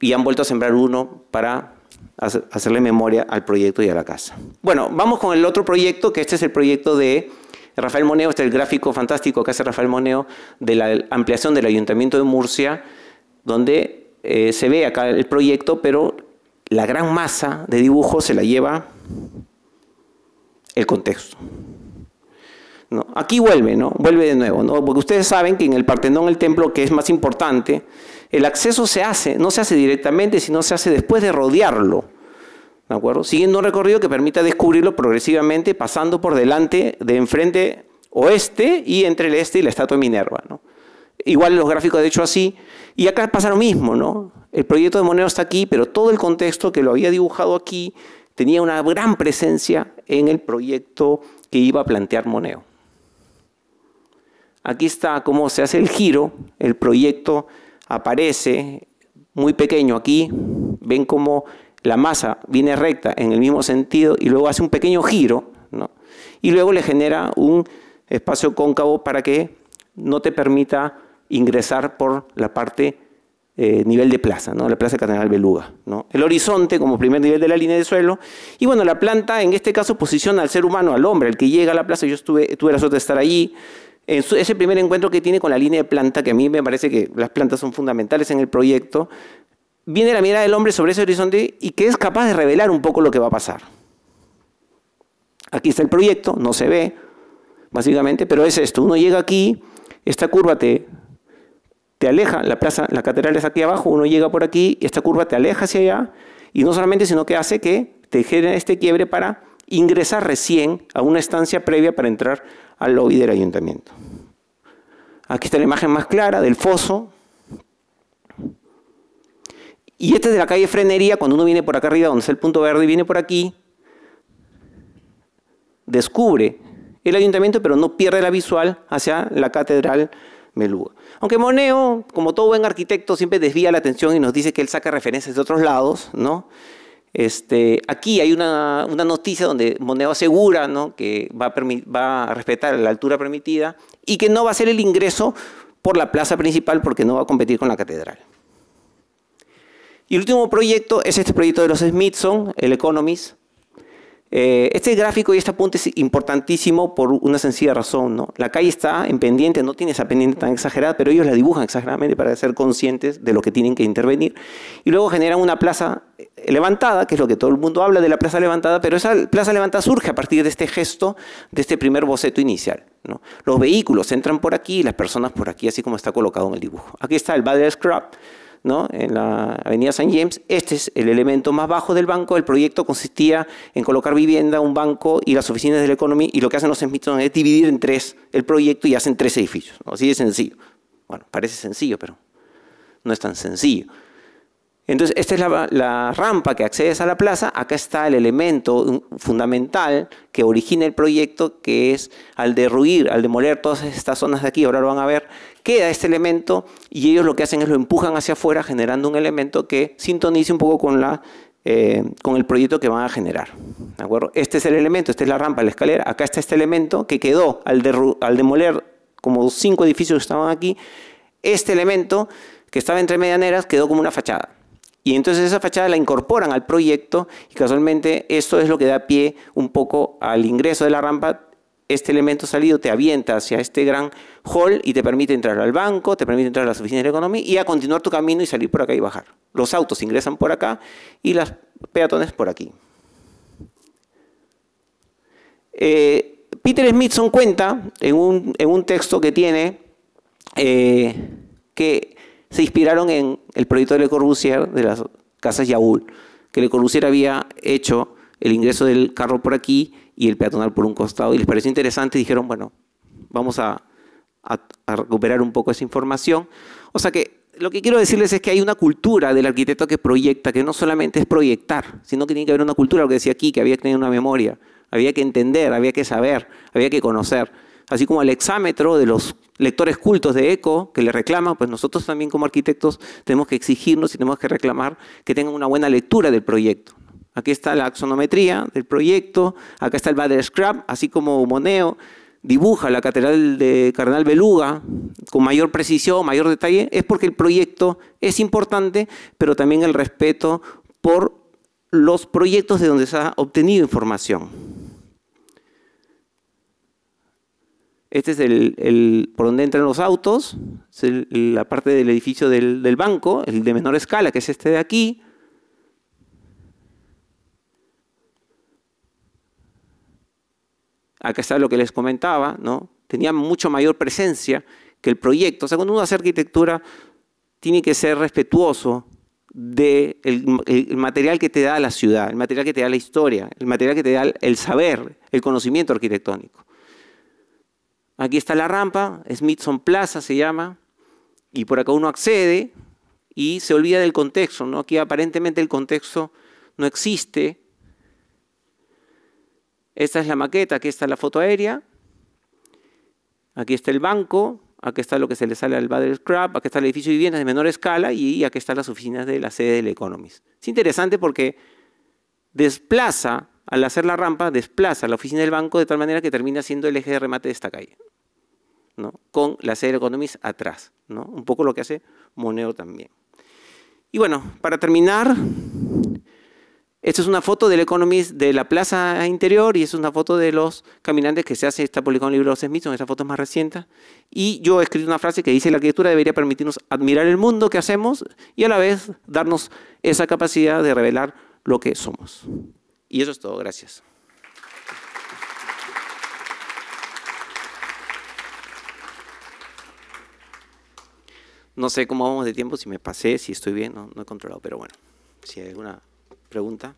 D: y han vuelto a sembrar uno para hacerle memoria al proyecto y a la casa. Bueno, vamos con el otro proyecto, que este es el proyecto de Rafael Moneo. Este es el gráfico fantástico que hace Rafael Moneo de la ampliación del Ayuntamiento de Murcia, donde se ve acá el proyecto, pero la gran masa de dibujo se la lleva el contexto. ¿No? Aquí vuelve, ¿no? Vuelve de nuevo, ¿no? Porque ustedes saben que en el Partenón, el templo, que es más importante, el acceso no se hace directamente, sino se hace después de rodearlo, ¿de acuerdo? Siguiendo un recorrido que permita descubrirlo progresivamente, pasando por delante, de enfrente oeste y entre el este y la estatua de Minerva, ¿no? Igual los gráficos de hecho así, y acá pasa lo mismo, ¿no? El proyecto de Moneo está aquí, pero todo el contexto que lo había dibujado aquí tenía una gran presencia en el proyecto que iba a plantear Moneo. Aquí está cómo se hace el giro, el proyecto aparece muy pequeño aquí, ven cómo la masa viene recta en el mismo sentido y luego hace un pequeño giro, ¿no? Y luego le genera un espacio cóncavo para que no te permita ingresar por la parte nivel de plaza, ¿no? La plaza Cardenal Beluga, ¿no? El horizonte como primer nivel de la línea de suelo. Y bueno, la planta en este caso posiciona al ser humano, al hombre, al que llega a la plaza. Yo tuve la suerte de estar allí. Ese primer encuentro que tiene con la línea de planta, que a mí me parece que las plantas son fundamentales en el proyecto, viene la mirada del hombre sobre ese horizonte y que es capaz de revelar un poco lo que va a pasar. Aquí está el proyecto, no se ve, básicamente, pero es esto. Uno llega aquí, esta curva te aleja, la catedral es aquí abajo, uno llega por aquí, y esta curva te aleja hacia allá, y no solamente, sino que hace que te genere este quiebre para ingresar recién a una estancia previa para entrar al lobby del ayuntamiento. Aquí está la imagen más clara del foso. Y este es de la calle Frenería, cuando uno viene por acá arriba, donde está el punto verde, y viene por aquí, descubre el ayuntamiento, pero no pierde la visual hacia la catedral Beluga. Aunque Moneo, como todo buen arquitecto, siempre desvía la atención y nos dice que él saca referencias de otros lados, ¿no? Aquí hay una noticia donde Moneo asegura, ¿no?, que va a respetar la altura permitida y que no va a hacer el ingreso por la plaza principal porque no va a competir con la catedral. Y el último proyecto es este proyecto de los Smithson, el Economist, Este gráfico y este apunte es importantísimo por una sencilla razón, ¿no? La calle está en pendiente, no tiene esa pendiente tan exagerada, pero ellos la dibujan exageradamente para ser conscientes de lo que tienen que intervenir. Y luego generan una plaza levantada, que es lo que todo el mundo habla de la plaza levantada, pero esa plaza levantada surge a partir de este gesto, de este primer boceto inicial, ¿no? Los vehículos entran por aquí y las personas por aquí, así como está colocado en el dibujo. Aquí está el Battle Scrub, ¿no? En la avenida St. James. Este es el elemento más bajo del banco. El proyecto consistía en colocar vivienda, un banco y las oficinas del Economy, y lo que hacen los Smithson es dividir en tres el proyecto y hacen 3 edificios, ¿no? Así de sencillo. Bueno, parece sencillo, pero no es tan sencillo. Entonces, esta es la rampa que accedes a la plaza. Acá está el elemento fundamental que origina el proyecto, que es al derruir, al demoler todas estas zonas de aquí, ahora lo van a ver, queda este elemento y ellos lo que hacen es lo empujan hacia afuera, generando un elemento que sintonice un poco con el proyecto que van a generar. ¿De acuerdo? Este es el elemento, esta es la rampa, la escalera. Acá está este elemento que quedó al demoler como 5 edificios que estaban aquí. Este elemento que estaba entre medianeras quedó como una fachada. Y entonces esa fachada la incorporan al proyecto y casualmente esto es lo que da pie un poco al ingreso de la rampa. Este elemento salido te avienta hacia este gran hall y te permite entrar al banco, te permite entrar a las oficinas de Economy y a continuar tu camino y salir por acá y bajar. Los autos ingresan por acá y las peatones por aquí. Peter Smithson cuenta en un texto que tiene que se inspiraron en el proyecto de Le Corbusier de las casas Yaoul, que Le Corbusier había hecho el ingreso del carro por aquí y el peatonal por un costado, y les pareció interesante y dijeron, bueno, vamos a recuperar un poco esa información. O sea que lo que quiero decirles es que hay una cultura del arquitecto que proyecta, que no solamente es proyectar, sino que tiene que haber una cultura, lo que decía aquí, que había que tener una memoria, había que entender, había que saber, había que conocer. Así como el exámetro de los lectores cultos de ECO que le reclaman, pues nosotros también como arquitectos tenemos que exigirnos y tenemos que reclamar que tengan una buena lectura del proyecto. Aquí está la axonometría del proyecto, acá está el Battle Scrub, así como Moneo dibuja la catedral de Cardenal Beluga con mayor precisión, mayor detalle, es porque el proyecto es importante, pero también el respeto por los proyectos de donde se ha obtenido información. Este es por donde entran los autos, es la parte del edificio del banco, el de menor escala, que es este de aquí. Acá está lo que les comentaba, ¿no? Tenía mucho mayor presencia que el proyecto. O sea, cuando uno hace arquitectura, tiene que ser respetuoso del material que te da la ciudad, el material que te da la historia, el material que te da el saber, el conocimiento arquitectónico. Aquí está la rampa, Smithson Plaza se llama, y por acá uno accede y se olvida del contexto, ¿no? Aquí aparentemente el contexto no existe. Esta es la maqueta, aquí está la foto aérea, aquí está el banco, aquí está lo que se le sale al Battle Scrub, aquí está el edificio de viviendas de menor escala y aquí están las oficinas de la sede del Economist. Es interesante porque desplaza, al hacer la rampa, desplaza la oficina del banco de tal manera que termina siendo el eje de remate de esta calle, ¿no? Con la sede del Economist atrás, ¿no? Un poco lo que hace Moneo también. Y bueno, para terminar, esta es una foto del Economist de la plaza interior y es una foto de los caminantes que se hace, está publicado en el libro de los Smithson, esa foto es más reciente. Y yo he escrito una frase que dice: la arquitectura debería permitirnos admirar el mundo que hacemos y a la vez darnos esa capacidad de revelar lo que somos. Y eso es todo, gracias. No sé cómo vamos de tiempo, si me pasé, si estoy bien, no he controlado, pero bueno, si hay alguna pregunta.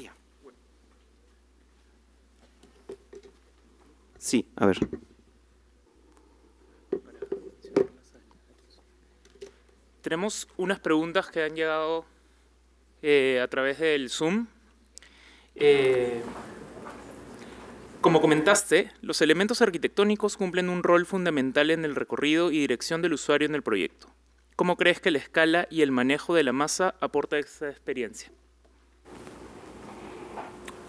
D: Ya. Sí, a ver.
A: Tenemos unas preguntas que han llegado a través del Zoom. Como comentaste, los elementos arquitectónicos cumplen un rol fundamental en el recorrido y dirección del usuario en el proyecto. ¿Cómo crees que la escala y el manejo de la masa aporta esta experiencia?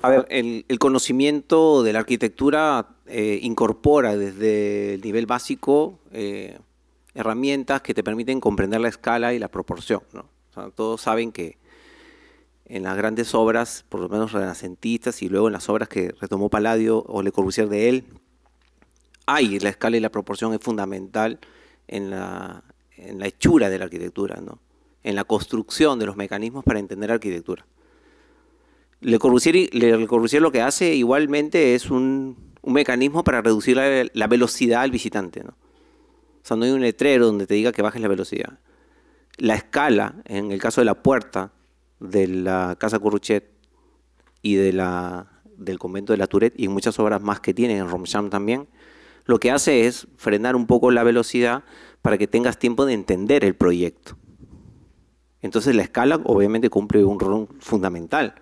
D: A ver, el conocimiento de la arquitectura incorpora desde el nivel básico herramientas que te permiten comprender la escala y la proporción, ¿no? O sea, todos saben que en las grandes obras, por lo menos renacentistas, y luego en las obras que retomó Palladio o Le Corbusier de él, la escala y la proporción es fundamental en la hechura de la arquitectura, ¿no? En la construcción de los mecanismos para entender la arquitectura. Le Corbusier lo que hace igualmente es un mecanismo para reducir la velocidad al visitante, ¿no? O sea, no hay un letrero donde te diga que bajes la velocidad. La escala, en el caso de la puerta de la Casa Curruchet y del convento de la Tourette y en muchas obras más que tienen, en Romcham también, lo que hace es frenar un poco la velocidad para que tengas tiempo de entender el proyecto. Entonces la escala obviamente cumple un rol fundamental.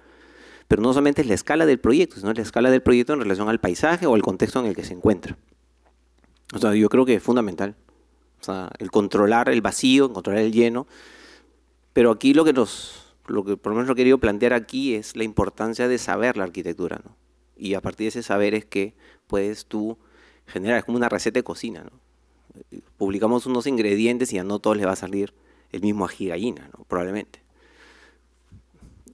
D: Pero no solamente es la escala del proyecto, sino la escala del proyecto en relación al paisaje o al contexto en el que se encuentra. O sea, yo creo que es fundamental. O sea, el controlar el vacío, controlar el lleno. Pero aquí lo que por lo menos lo que he querido plantear aquí es la importancia de saber la arquitectura, ¿no? Y a partir de ese saber es que puedes tú generar, es como una receta de cocina, ¿no? Publicamos unos ingredientes y a no todos les va a salir el mismo ají gallina, ¿no? Probablemente.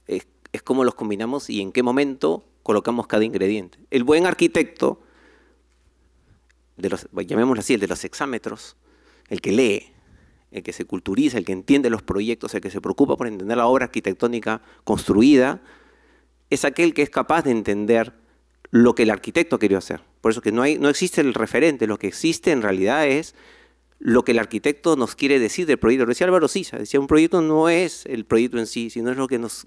D: Es cómo los combinamos y en qué momento colocamos cada ingrediente. El buen arquitecto, llamémoslo así, el de los hexámetros, el que lee, el que se culturiza, el que entiende los proyectos, el que se preocupa por entender la obra arquitectónica construida, es aquel que es capaz de entender lo que el arquitecto quería hacer. Por eso que no existe el referente, lo que existe en realidad es lo que el arquitecto nos quiere decir del proyecto. Lo decía Álvaro Siza, decía un proyecto no es el proyecto en sí, sino es lo que nos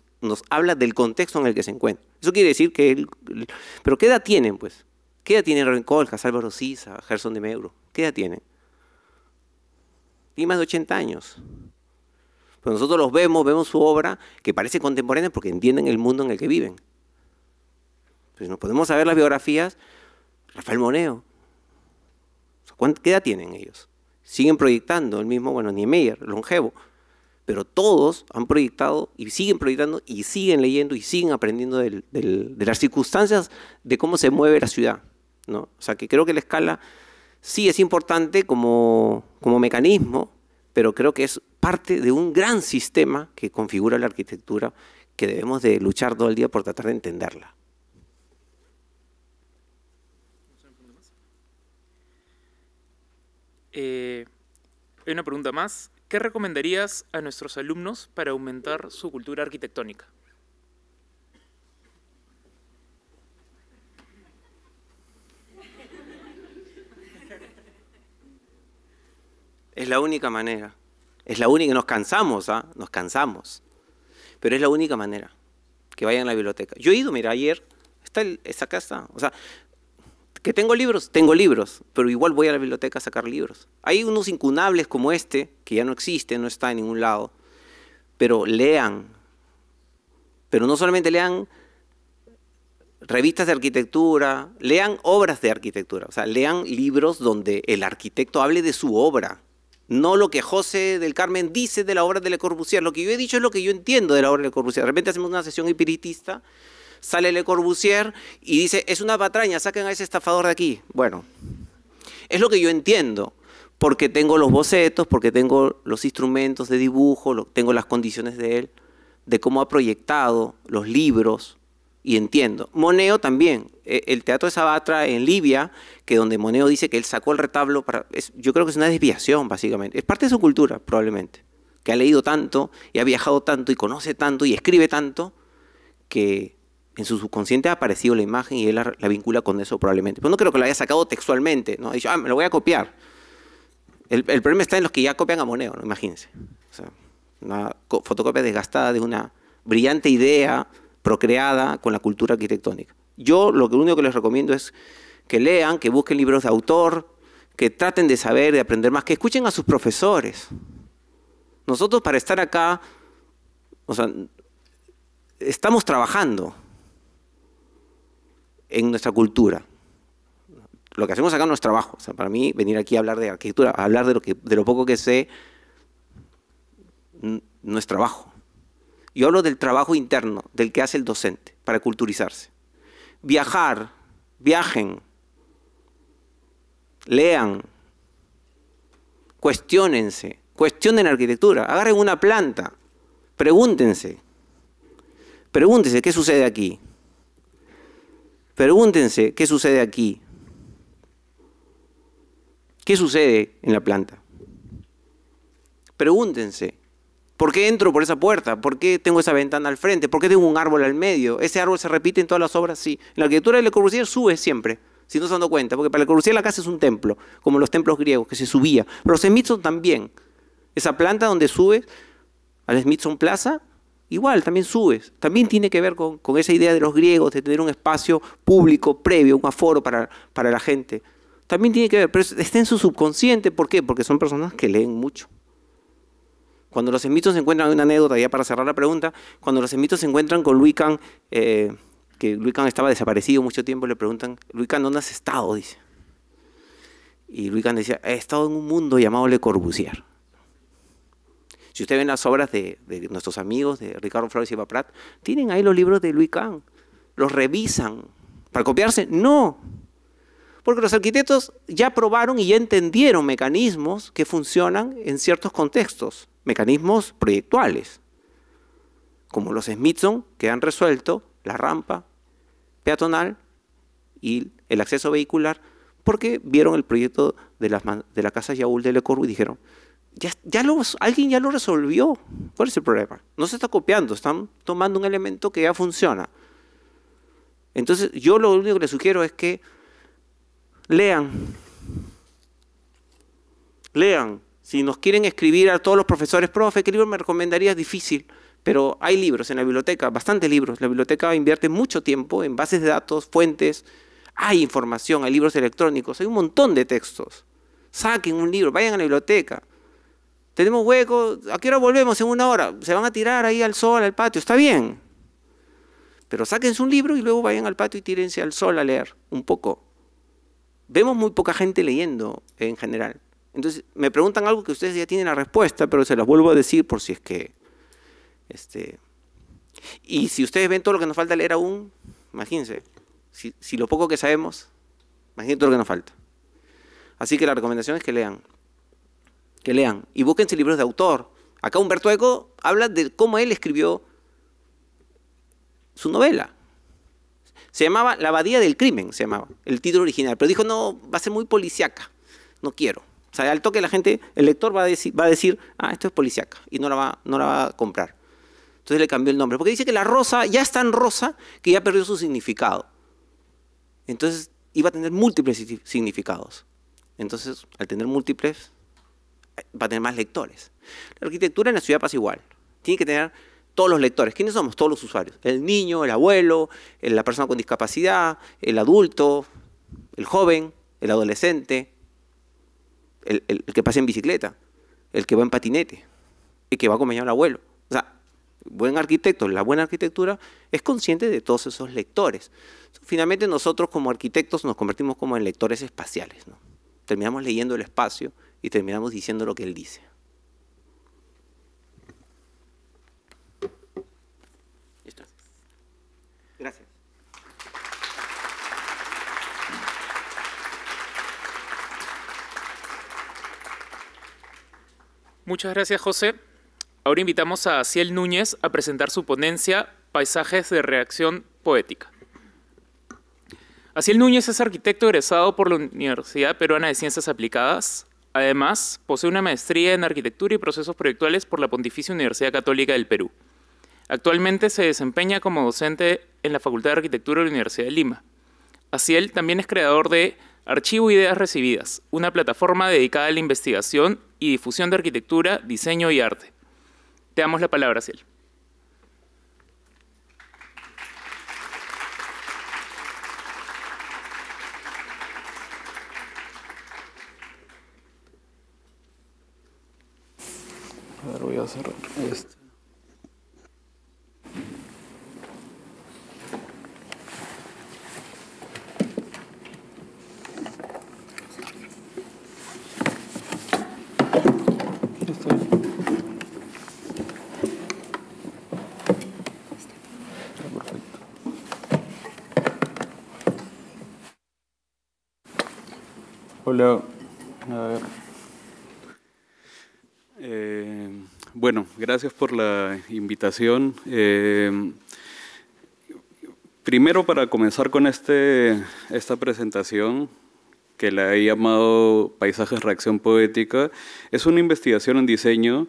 D: habla del contexto en el que se encuentra. Eso quiere decir que pero ¿qué edad tienen, pues? ¿Qué edad tienen Rencolcas, Álvaro Siza, Gerson de Meuro? ¿Qué edad tienen? Tienen más de 80 años. Pero nosotros los vemos su obra, que parece contemporánea porque entienden el mundo en el que viven. Pues nos podemos saber las biografías, Rafael Moneo. ¿Qué edad tienen ellos? Siguen proyectando, el mismo, bueno, Niemeyer, longevo, pero todos han proyectado y siguen proyectando y siguen leyendo y siguen aprendiendo de las circunstancias de cómo se mueve la ciudad, ¿no? O sea, que creo que la escala sí es importante como mecanismo, pero creo que es parte de un gran sistema que configura la arquitectura que debemos de luchar todo el día por tratar de entenderla.
A: Hay una pregunta más. ¿Qué recomendarías a nuestros alumnos para aumentar su cultura arquitectónica?
D: Es la única manera. Es la única. Nos cansamos, ¿ah? Nos cansamos. Pero es la única manera. Que vayan a la biblioteca. Yo he ido, mira, ayer, acá está. O sea, que tengo libros, pero igual voy a la biblioteca a sacar libros. Hay unos incunables como este, que ya no existe, no está en ningún lado, pero lean. Pero no solamente lean revistas de arquitectura, lean obras de arquitectura, o sea, lean libros donde el arquitecto hable de su obra, no lo que José del Carmen dice de la obra de Le Corbusier. Lo que yo he dicho es lo que yo entiendo de la obra de Le Corbusier. De repente hacemos una sesión espiritista, sale Le Corbusier y dice, es una patraña, saquen a ese estafador de aquí. Bueno, es lo que yo entiendo, porque tengo los bocetos, porque tengo los instrumentos de dibujo, tengo las condiciones de él, de cómo ha proyectado los libros, y entiendo. Moneo también, el Teatro de Sabatra en Libia, que donde Moneo dice que él sacó el retablo, yo creo que es una desviación, básicamente. Es parte de su cultura, probablemente, que ha leído tanto, y ha viajado tanto, y conoce tanto, y escribe tanto, que en su subconsciente ha aparecido la imagen y él la vincula con eso probablemente. Pero no creo que lo haya sacado textualmente, ¿no? Ha dicho, me lo voy a copiar. El problema está en los que ya copian a Moneo, ¿no? Imagínense. O sea, una fotocopia desgastada de una brillante idea procreada con la cultura arquitectónica. Yo lo único que les recomiendo es que lean, que busquen libros de autor, que traten de saber, de aprender más, que escuchen a sus profesores. Nosotros para estar acá, o sea, estamos trabajando en nuestra cultura. Lo que hacemos acá no es trabajo. O sea, para mí, venir aquí a hablar de arquitectura, a hablar de lo poco que sé, no es trabajo. Yo hablo del trabajo interno, del que hace el docente, para culturizarse. viajen, lean, cuestiónense, cuestionen arquitectura, agarren una planta, pregúntense qué sucede aquí, pregúntense qué sucede aquí, qué sucede en la planta, pregúntense. ¿Por qué entro por esa puerta? ¿Por qué tengo esa ventana al frente? ¿Por qué tengo un árbol al medio? ¿Ese árbol se repite en todas las obras? Sí. En la arquitectura de Le Corbusier sube siempre, si no se han dado cuenta, porque para Le Corbusier la casa es un templo, como los templos griegos, que se subía. Pero los Smithson también. Esa planta donde subes al Smithson Plaza, igual, también subes. También tiene que ver con esa idea de los griegos, de tener un espacio público previo, un aforo para la gente. También tiene que ver, pero está en su subconsciente. ¿Por qué? Porque son personas que leen mucho. Cuando los Smithson se encuentran, una anécdota ya para cerrar la pregunta, cuando los Smithson se encuentran con Louis Kahn, que Louis Kahn estaba desaparecido mucho tiempo, le preguntan, Louis Kahn, ¿dónde has estado? Dice. Y Louis Kahn decía, he estado en un mundo llamado Le Corbusier. Si usted ven las obras de nuestros amigos, de Ricardo Flores y Eva Prat, tienen ahí los libros de Louis Kahn, los revisan. ¿Para copiarse? No. Porque los arquitectos ya probaron y ya entendieron mecanismos que funcionan en ciertos contextos, mecanismos proyectuales, como los Smithson, que han resuelto la rampa peatonal y el acceso vehicular, porque vieron el proyecto de la casa Yaoul de Le Corbusier y dijeron, alguien ya lo resolvió. ¿Cuál es el problema? No se está copiando, están tomando un elemento que ya funciona. Entonces, yo lo único que les sugiero es que lean. Si nos quieren escribir a todos los profesores, profe, ¿qué libro me recomendarías? Difícil, pero hay libros en la biblioteca, bastantes libros. La biblioteca invierte mucho tiempo en bases de datos, fuentes, hay información, hay libros electrónicos, hay un montón de textos. Saquen un libro, vayan a la biblioteca. Tenemos hueco, ¿a qué hora volvemos? En 1 hora. Se van a tirar ahí al sol, al patio, está bien. Pero sáquense un libro y luego vayan al patio y tírense al sol a leer un poco. Vemos muy poca gente leyendo en general. Entonces, me preguntan algo que ustedes ya tienen la respuesta, pero se las vuelvo a decir por si es que... Y si ustedes ven todo lo que nos falta leer aún, imagínense, si lo poco que sabemos, imagínense todo lo que nos falta. Así que la recomendación es que lean. Que lean. Y búsquense libros de autor. Acá Humberto Eco habla de cómo él escribió su novela. Se llamaba La abadía del crimen, se llamaba el título original. Pero dijo, no, va a ser muy policíaca. No quiero. O sea, al toque la gente, el lector va a decir, esto es policíaca. Y no la va a comprar. Entonces le cambió el nombre. Porque dice que la rosa ya es tan rosa que ya perdió su significado. Entonces iba a tener múltiples significados. Entonces, al tener múltiples, va a tener más lectores. La arquitectura en la ciudad pasa igual. Tiene que tener todos los lectores. ¿Quiénes somos? Todos los usuarios. El niño, el abuelo, la persona con discapacidad, el adulto, el joven, el adolescente, el que pasa en bicicleta, el que va en patinete, el que va acompañado al abuelo. O sea, buen arquitecto, la buena arquitectura es consciente de todos esos lectores. Finalmente nosotros como arquitectos nos convertimos como en lectores espaciales, ¿no? Terminamos leyendo el espacio y terminamos diciendo lo que él dice. ¿Listo? Gracias.
A: Muchas gracias, José. Ahora invitamos a Ciel Núñez a presentar su ponencia Paisajes de Reacción Poética. Ciel Núñez es arquitecto egresado por la Universidad Peruana de Ciencias Aplicadas. Además, posee una maestría en Arquitectura y Procesos Proyectuales por la Pontificia Universidad Católica del Perú. Actualmente se desempeña como docente en la Facultad de Arquitectura de la Universidad de Lima. Ciel también es creador de Archivo Ideas Recibidas, una plataforma dedicada a la investigación y difusión de arquitectura, diseño y arte. Te damos la palabra, Ciel.
E: A ver, voy a cerrar esto. Está bien. Está perfecto. Hola, a ver.
F: Bueno, gracias por la invitación. Primero, para comenzar con esta presentación, que la he llamado Paisajes Reacción Poética, es una investigación en diseño,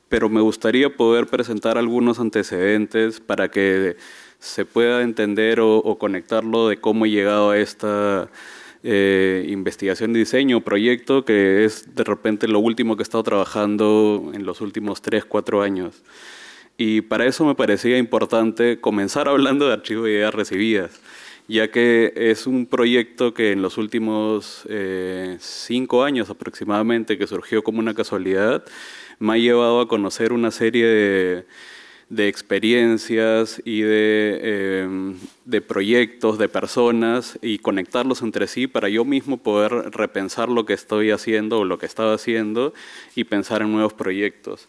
F: pero me gustaría poder presentar algunos antecedentes para que se pueda entender o conectarlo de cómo he llegado a esta investigación de diseño, proyecto, que es de repente lo último que he estado trabajando en los últimos 3, 4 años. Y para eso me parecía importante comenzar hablando de archivo de ideas recibidas, ya que es un proyecto que en los últimos 5 años aproximadamente, que surgió como una casualidad, me ha llevado a conocer una serie de experiencias y de proyectos, de personas, y conectarlos entre sí para yo mismo poder repensar lo que estoy haciendo o lo que estaba haciendo y pensar en nuevos proyectos.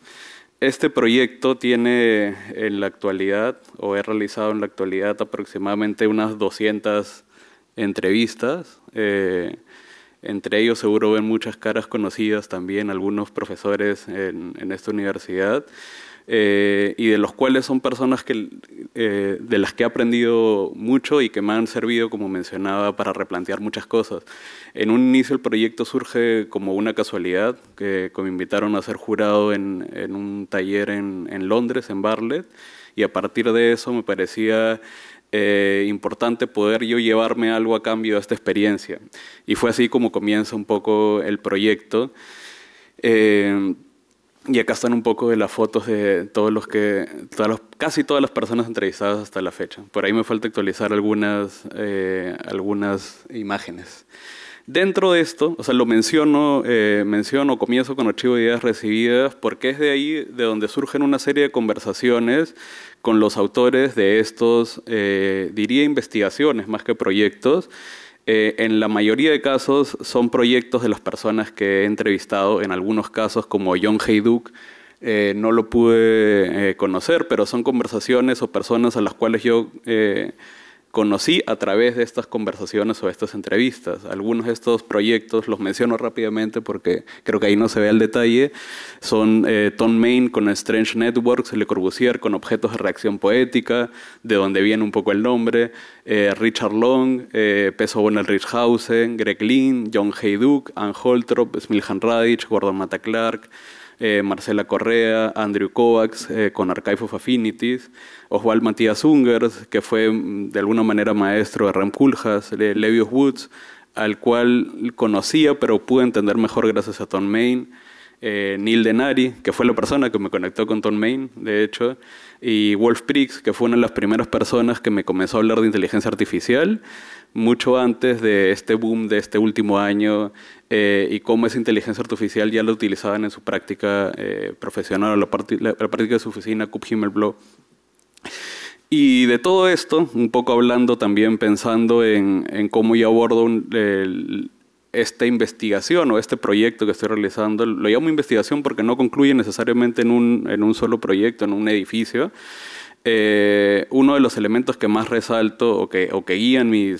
F: Este proyecto tiene en la actualidad, o he realizado en la actualidad, aproximadamente unas 200 entrevistas. Entre ellos seguro ven muchas caras conocidas también, algunos profesores en esta universidad. Y de los cuales son personas de las que he aprendido mucho y que me han servido, como mencionaba, para replantear muchas cosas. En un inicio el proyecto surge como una casualidad, que me invitaron a ser jurado en un taller en Londres, en Bartlett, y a partir de eso me parecía importante poder yo llevarme algo a cambio de esta experiencia. Y fue así como comienza un poco el proyecto. Y acá están un poco de las fotos de casi todas las personas entrevistadas hasta la fecha. Por ahí me falta actualizar algunas imágenes. Dentro de esto, o sea, lo comienzo con archivo de ideas recibidas, porque es de ahí de donde surgen una serie de conversaciones con los autores de estos, diría investigaciones más que proyectos. En la mayoría de casos son proyectos de las personas que he entrevistado, en algunos casos como John Hayduk, no lo pude conocer, pero son conversaciones o personas a las cuales yo conocí a través de estas conversaciones o estas entrevistas. Algunos de estos proyectos los menciono rápidamente porque creo que ahí no se ve el detalle. Son Tom Main con Strange Networks, Le Corbusier con Objetos de Reacción Poética, de donde viene un poco el nombre, Richard Long, Peso Bonel Richhausen, Greg Lynn, John Hayduk, Ann Holtrop, Smiljan Radic, Gordon Matta Clark, Marcela Correa, Andrew Kovacs con Archive of Affinities, Oswald Matthias Ungers, que fue de alguna manera maestro de Rem Koolhaas, Levius Woods, al cual conocía pero pude entender mejor gracias a Tom Main, Neil Denari, que fue la persona que me conectó con Tom Main, de hecho, y Wolf Prix, que fue una de las primeras personas que me comenzó a hablar de inteligencia artificial, mucho antes de este boom de este último año, y cómo esa inteligencia artificial ya la utilizaban en su práctica profesional o la práctica de su oficina, Kub Himmelblau. Y de todo esto, un poco hablando también, pensando en cómo yo abordo esta investigación o este proyecto que estoy realizando. Lo llamo investigación porque no concluye necesariamente en un solo proyecto, en un edificio. Uno de los elementos que más resalto o que guían mi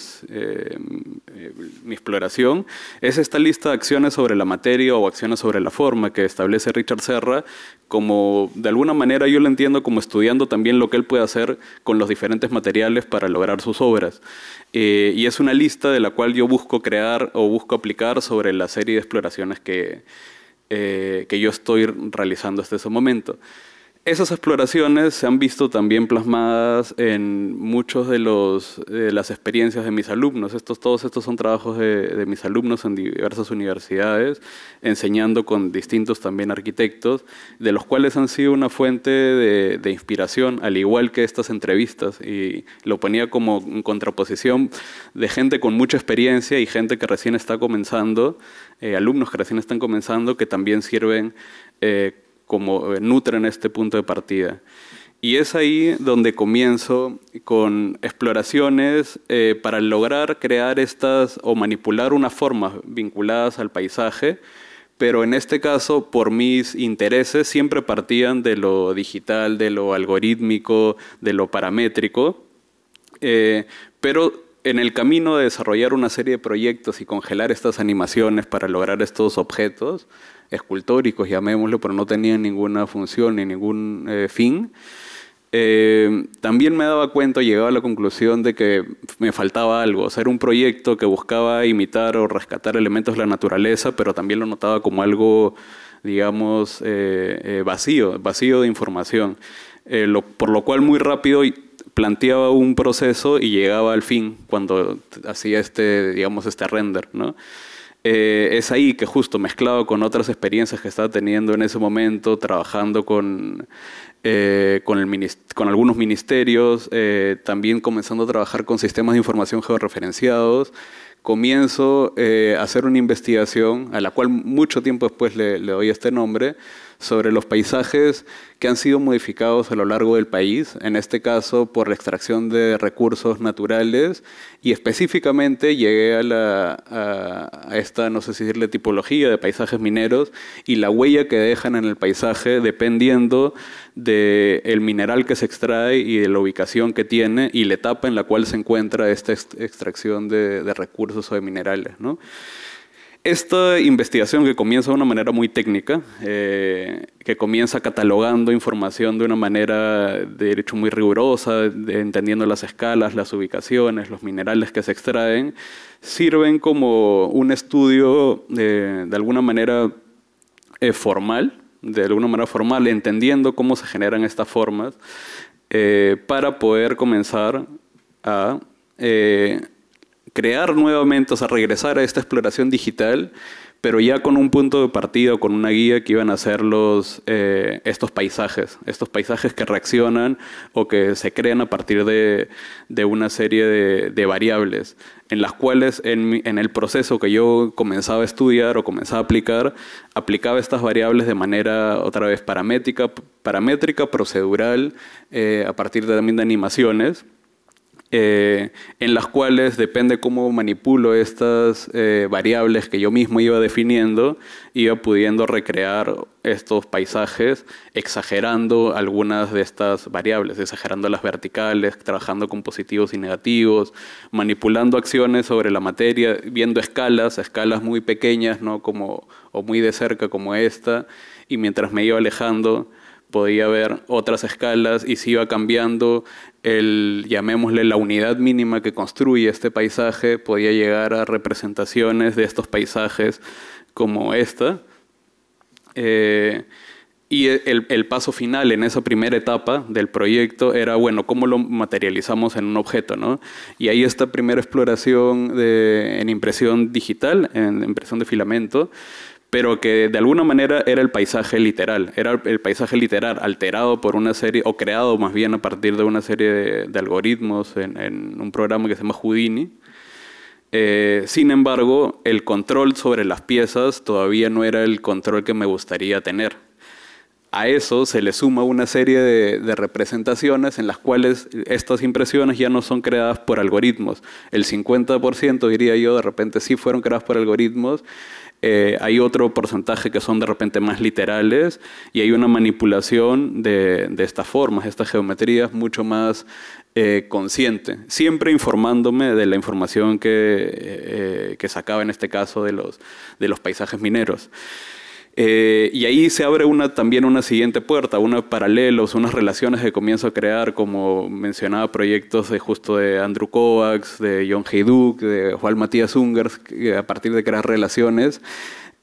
F: exploración es esta lista de acciones sobre la materia o acciones sobre la forma que establece Richard Serra, como de alguna manera yo lo entiendo como estudiando también lo que él puede hacer con los diferentes materiales para lograr sus obras. Y es una lista de la cual yo busco crear o busco aplicar sobre la serie de exploraciones que yo estoy realizando hasta ese momento. Esas exploraciones se han visto también plasmadas en muchos de las experiencias de mis alumnos. Todos estos son trabajos de mis alumnos en diversas universidades, enseñando con distintos también arquitectos, de los cuales han sido una fuente de inspiración, al igual que estas entrevistas. Y lo ponía como en contraposición de gente con mucha experiencia y gente que recién está comenzando, alumnos que recién están comenzando, que también sirven como nutren este punto de partida. Y es ahí donde comienzo con exploraciones para lograr crear estas o manipular unas formas vinculadas al paisaje, pero en este caso, por mis intereses, siempre partían de lo digital, de lo algorítmico, de lo paramétrico, pero en el camino de desarrollar una serie de proyectos y congelar estas animaciones para lograr estos objetos escultóricos, llamémoslo, pero no tenían ninguna función ni ningún fin, también me daba cuenta, llegaba a la conclusión de que me faltaba algo. O sea, era un proyecto que buscaba imitar o rescatar elementos de la naturaleza, pero también lo notaba como algo, digamos, vacío de información. Por lo cual muy rápido planteaba un proceso y llegaba al fin cuando hacía digamos, este render, ¿no? Es ahí que justo mezclado con otras experiencias que estaba teniendo en ese momento, trabajando con algunos ministerios, también comenzando a trabajar con sistemas de información georreferenciados, comienzo a hacer una investigación a la cual mucho tiempo después le doy este nombre, sobre los paisajes que han sido modificados a lo largo del país, en este caso por la extracción de recursos naturales, y específicamente llegué a esta, no sé si decirle, tipología de paisajes mineros y la huella que dejan en el paisaje dependiendo del mineral que se extrae y de la ubicación que tiene y la etapa en la cual se encuentra esta extracción de recursos o de minerales, ¿no? Esta investigación que comienza de una manera muy técnica, que comienza catalogando información de una manera de hecho muy rigurosa, entendiendo las escalas, las ubicaciones, los minerales que se extraen, sirven como un estudio de alguna manera formal, entendiendo cómo se generan estas formas, para poder comenzar a crear nuevamente, o sea, regresar a esta exploración digital, pero ya con un punto de partida o con una guía que iban a ser estos paisajes que reaccionan o que se crean a partir de una serie de variables, en las cuales en el proceso que yo comenzaba a estudiar o comenzaba a aplicar, aplicaba estas variables de manera otra vez paramétrica, procedural, a partir también de animaciones, en las cuales depende cómo manipulo estas variables que yo mismo iba definiendo, iba pudiendo recrear estos paisajes exagerando algunas de estas variables, exagerando las verticales, trabajando con positivos y negativos, manipulando acciones sobre la materia, viendo escalas muy pequeñas, ¿no? O muy de cerca como esta, y mientras me iba alejando podía ver otras escalas y se iba cambiando llamémosle la unidad mínima que construye este paisaje, podía llegar a representaciones de estos paisajes como esta. Y el paso final en esa primera etapa del proyecto era, bueno, ¿cómo lo materializamos en un objeto, ¿no? Y ahí esta primera exploración en impresión digital, en impresión de filamento, pero que de alguna manera era el paisaje literal alterado por una serie, o creado más bien a partir de una serie de algoritmos en un programa que se llama Houdini. Sin embargo, el control sobre las piezas todavía no era el control que me gustaría tener. A eso se le suma una serie de representaciones en las cuales estas impresiones ya no son creadas por algoritmos. El 50%, diría yo, de repente sí fueron creadas por algoritmos. Hay otro porcentaje que son de repente más literales y hay una manipulación de estas formas, estas geometrías mucho más consciente, siempre informándome de la información que sacaba en este caso de los paisajes mineros. Y ahí se abre también una siguiente puerta, unos paralelos, unas relaciones que comienzo a crear, como mencionaba, proyectos de Andrew Kovacs, de John Hayduk, de Juan Matías Ungers, que a partir de crear relaciones,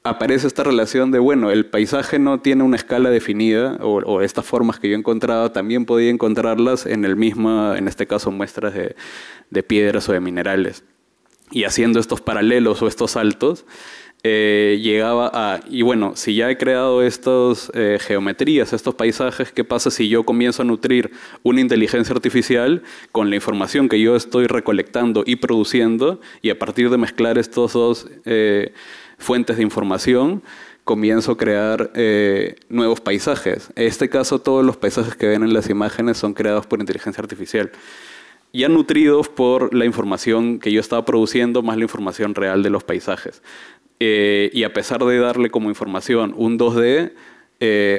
F: aparece esta relación de, bueno, el paisaje no tiene una escala definida, o estas formas que yo encontraba también podía encontrarlas en este caso, muestras de piedras o de minerales. Y haciendo estos paralelos o estos saltos, llegaba y bueno, si ya he creado estas geometrías, estos paisajes, ¿qué pasa si yo comienzo a nutrir una inteligencia artificial con la información que yo estoy recolectando y produciendo, y a partir de mezclar estos dos fuentes de información, comienzo a crear nuevos paisajes? En este caso, todos los paisajes que ven en las imágenes son creados por inteligencia artificial, ya nutridos por la información que yo estaba produciendo más la información real de los paisajes. Y a pesar de darle como información un 2D,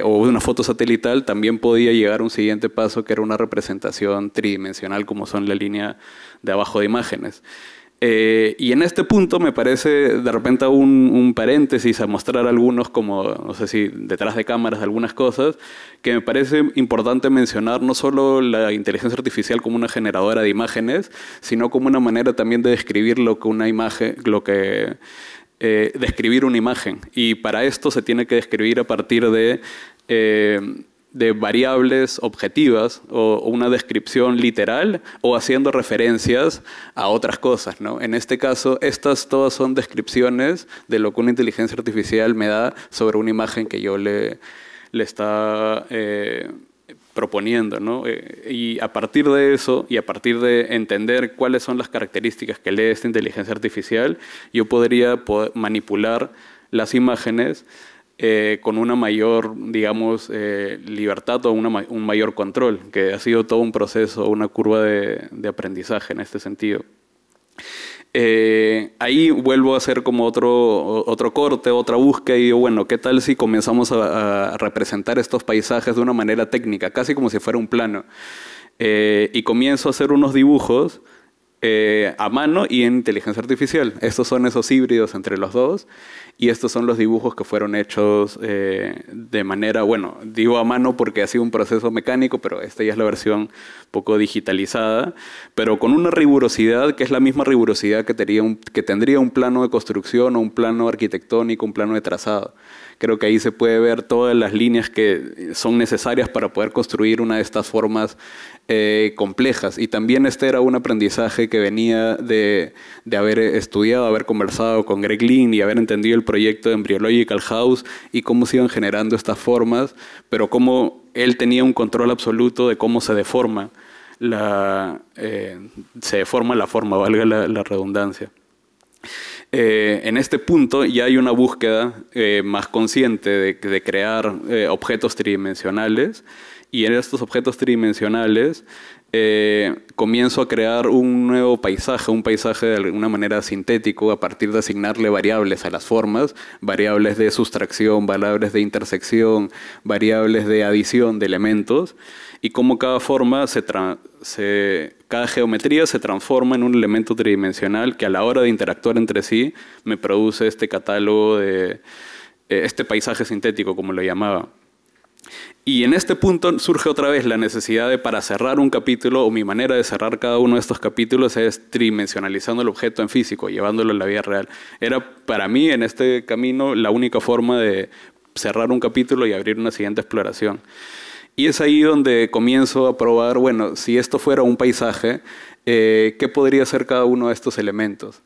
F: o una foto satelital, también podía llegar a un siguiente paso que era una representación tridimensional como son la línea de abajo de imágenes. Y en este punto me parece de repente un paréntesis a mostrar algunos como, no sé si detrás de cámaras algunas cosas, que me parece importante mencionar no solo la inteligencia artificial como una generadora de imágenes, sino como una manera también de describir lo que una imagen, describir una imagen. Y para esto se tiene que describir a partir de variables objetivas o una descripción literal o haciendo referencias a otras cosas, ¿no? En este caso, estas todas son descripciones de lo que una inteligencia artificial me da sobre una imagen que yo le está proponiendo, ¿no? Y a partir de eso y a partir de entender cuáles son las características que lee esta inteligencia artificial, yo podría manipular las imágenes con una mayor, digamos, libertad o un mayor control, que ha sido todo un proceso, una curva de aprendizaje en este sentido. Ahí vuelvo a hacer como otro corte, otra búsqueda y digo, bueno, ¿qué tal si comenzamos a representar estos paisajes de una manera técnica, casi como si fuera un plano? Y comienzo a hacer unos dibujos a mano y en inteligencia artificial. Estos son esos híbridos entre los dos y estos son los dibujos que fueron hechos de manera, bueno, digo a mano porque ha sido un proceso mecánico, pero esta ya es la versión un poco digitalizada, pero con una rigurosidad que es la misma rigurosidad que tendría un plano de construcción o un plano arquitectónico, un plano de trazado. Creo que ahí se puede ver todas las líneas que son necesarias para poder construir una de estas formas complejas. Y también este era un aprendizaje que venía de haber estudiado, haber conversado con Greg Lynn y haber entendido el proyecto de Embryological House y cómo se iban generando estas formas, pero cómo él tenía un control absoluto de cómo se deforma la forma, valga la redundancia. En este punto ya hay una búsqueda más consciente de crear objetos tridimensionales y en estos objetos tridimensionales comienzo a crear un nuevo paisaje, un paisaje de alguna manera sintético a partir de asignarle variables a las formas, variables de sustracción, variables de intersección, variables de adición de elementos y cómo cada forma cada geometría se transforma en un elemento tridimensional que a la hora de interactuar entre sí me produce este catálogo de este paisaje sintético, como lo llamaba. Y en este punto surge otra vez la necesidad de, para cerrar un capítulo, o mi manera de cerrar cada uno de estos capítulos es tridimensionalizando el objeto en físico, llevándolo a la vida real. Era para mí en este camino la única forma de cerrar un capítulo y abrir una siguiente exploración. Y es ahí donde comienzo a probar, bueno, si esto fuera un paisaje, ¿qué podría ser cada uno de estos elementos?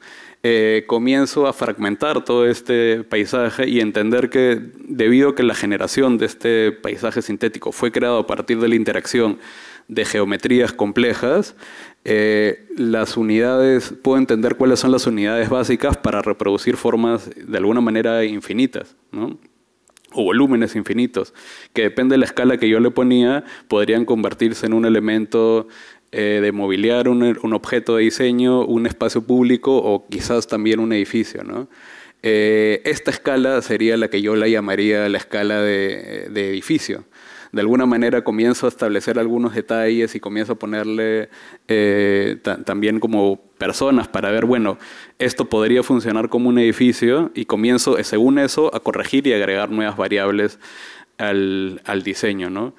F: Comienzo a fragmentar todo este paisaje y entender que debido a que la generación de este paisaje sintético fue creado a partir de la interacción de geometrías complejas, las unidades, puedo entender cuáles son las unidades básicas para reproducir formas de alguna manera infinitas, ¿no? O volúmenes infinitos, que depende de la escala que yo le ponía, podrían convertirse en un elemento de mobiliar, un objeto de diseño, un espacio público o quizás también un edificio, ¿no? Esta escala sería la que yo la llamaría la escala de edificio. De alguna manera comienzo a establecer algunos detalles y comienzo a ponerle también como personas para ver, bueno, esto podría funcionar como un edificio y comienzo, según eso, a corregir y agregar nuevas variables al diseño, ¿no?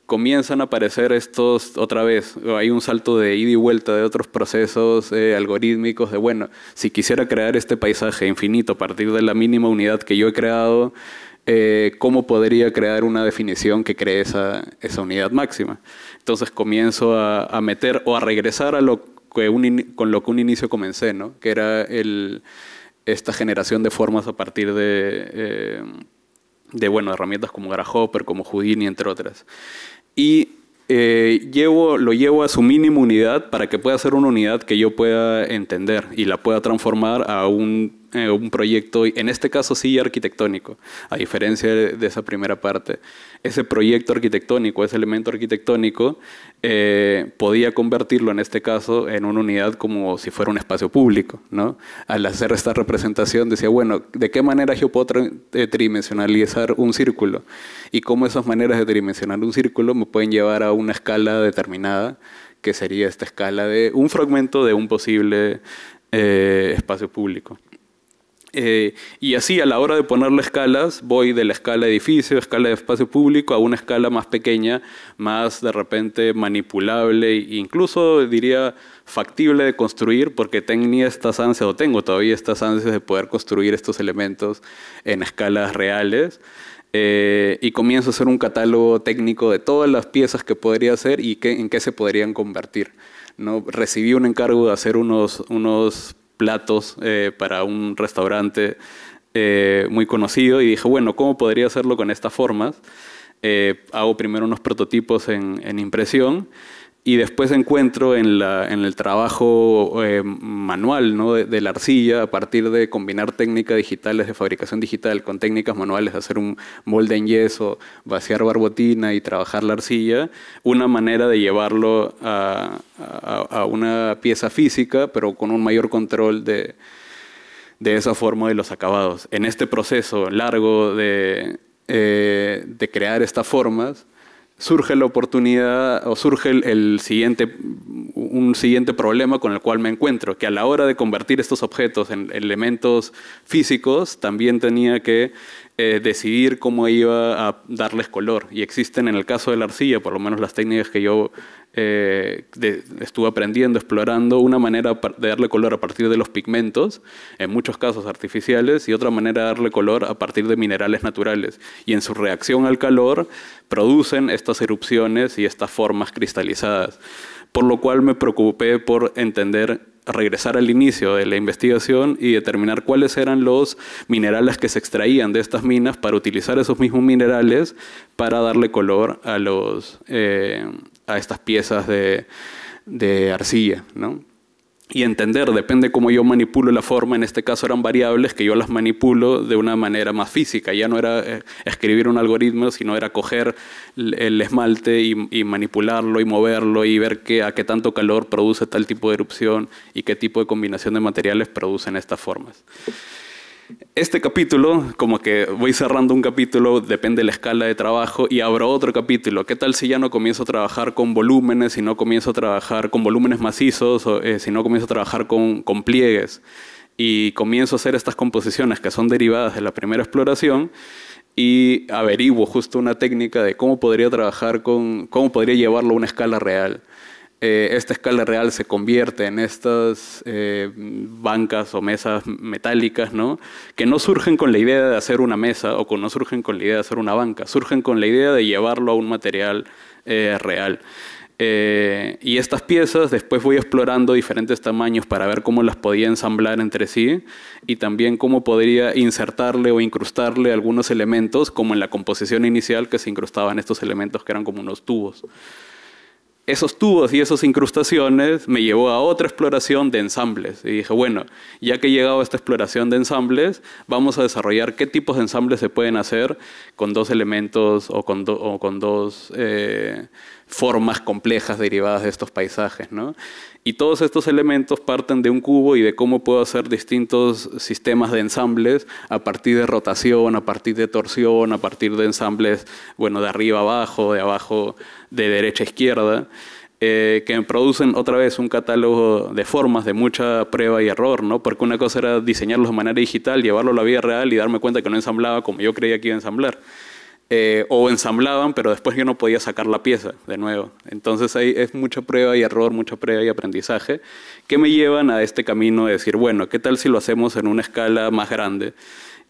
F: Comienzan a aparecer estos, otra vez, hay un salto de ida y vuelta de otros procesos algorítmicos de, bueno, si quisiera crear este paisaje infinito a partir de la mínima unidad que yo he creado, ¿cómo podría crear una definición que cree esa unidad máxima? Entonces comienzo a meter o a regresar a con lo que un inicio comencé, ¿no? Que era esta generación de formas a partir de herramientas como Grasshopper, como Houdini, entre otras. Y lo llevo a su mínima unidad para que pueda ser una unidad que yo pueda entender y la pueda transformar a un un proyecto, en este caso sí arquitectónico, a diferencia de esa primera parte. Ese proyecto arquitectónico, ese elemento arquitectónico, podía convertirlo en este caso en una unidad como si fuera un espacio público, ¿no? Al hacer esta representación decía, bueno, ¿de qué manera yo puedo tridimensionalizar un círculo? Y cómo esas maneras de tridimensionar un círculo me pueden llevar a una escala determinada, que sería esta escala de un fragmento de un posible espacio público. Y así, a la hora de ponerle escalas, voy de la escala de edificio, escala de espacio público, a una escala más pequeña, más de repente manipulable e incluso, diría, factible de construir, porque tenía estas ansias, o tengo todavía estas ansias de poder construir estos elementos en escalas reales. Y comienzo a hacer un catálogo técnico de todas las piezas que podría hacer y en qué se podrían convertir, ¿no? Recibí un encargo de hacer unos platos para un restaurante muy conocido y dije, bueno, ¿cómo podría hacerlo con estas formas? Hago primero unos prototipos en impresión y después encuentro en el trabajo manual, ¿no? de la arcilla, a partir de combinar técnicas digitales de fabricación digital con técnicas manuales, hacer un molde en yeso, vaciar barbotina y trabajar la arcilla, una manera de llevarlo a una pieza física, pero con un mayor control de esa forma de los acabados. En este proceso largo de crear estas formas, surge la oportunidad o surge un siguiente problema con el cual me encuentro, que a la hora de convertir estos objetos en elementos físicos también tenía que decidir cómo iba a darles color. Y existen en el caso de la arcilla, por lo menos las técnicas que yo estuve aprendiendo, explorando, una manera de darle color a partir de los pigmentos, en muchos casos artificiales, y otra manera de darle color a partir de minerales naturales. Y en su reacción al calor producen estas erupciones y estas formas cristalizadas. Por lo cual me preocupé por regresar al inicio de la investigación y determinar cuáles eran los minerales que se extraían de estas minas para utilizar esos mismos minerales para darle color a estas piezas de arcilla, ¿no? Y entender, depende cómo yo manipulo la forma, en este caso eran variables que yo las manipulo de una manera más física. Ya no era escribir un algoritmo, sino era coger el esmalte y manipularlo y moverlo y ver a qué tanto calor produce tal tipo de erupción y qué tipo de combinación de materiales producen estas formas. Este capítulo, como que voy cerrando un capítulo, depende de la escala de trabajo, y abro otro capítulo. ¿Qué tal si ya no comienzo a trabajar con volúmenes, si no comienzo a trabajar con volúmenes macizos, si no comienzo a trabajar con pliegues? Y comienzo a hacer estas composiciones que son derivadas de la primera exploración y averiguo justo una técnica de cómo podría trabajar cómo podría llevarlo a una escala real. Esta escala real se convierte en estas bancas o mesas metálicas, ¿no? Que no surgen con la idea de hacer una mesa o no surgen con la idea de hacer una banca, surgen con la idea de llevarlo a un material real. Y estas piezas después voy explorando diferentes tamaños para ver cómo las podía ensamblar entre sí y también cómo podría insertarle o incrustarle algunos elementos, como en la composición inicial que se incrustaban estos elementos que eran como unos tubos. Esos tubos y esas incrustaciones me llevó a otra exploración de ensambles. Y dije, bueno, ya que he llegado a esta exploración de ensambles, vamos a desarrollar qué tipos de ensambles se pueden hacer con dos elementos o con dos formas complejas derivadas de estos paisajes, ¿no? Y todos estos elementos parten de un cubo y de cómo puedo hacer distintos sistemas de ensambles a partir de rotación, a partir de torsión, a partir de ensambles, bueno, de arriba a abajo, de abajo de derecha a izquierda, que producen otra vez un catálogo de formas de mucha prueba y error, ¿no? Porque una cosa era diseñarlos de manera digital, llevarlo a la vida real y darme cuenta que no ensamblaba como yo creía que iba a ensamblar. O ensamblaban, pero después yo no podía sacar la pieza de nuevo. Entonces ahí es mucha prueba y error, mucha prueba y aprendizaje, que me llevan a este camino de decir, bueno, ¿qué tal si lo hacemos en una escala más grande?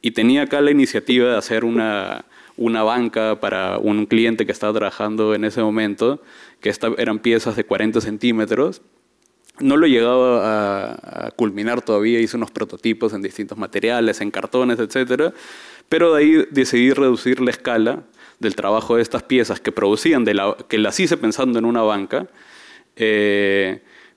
F: Y tenía acá la iniciativa de hacer una banca para un cliente que estaba trabajando en ese momento, que eran piezas de 40 centímetros. No lo he llegado a culminar todavía, hice unos prototipos en distintos materiales, en cartones, etcétera. Pero de ahí decidí reducir la escala del trabajo de estas piezas que producían, que las hice pensando en una banca,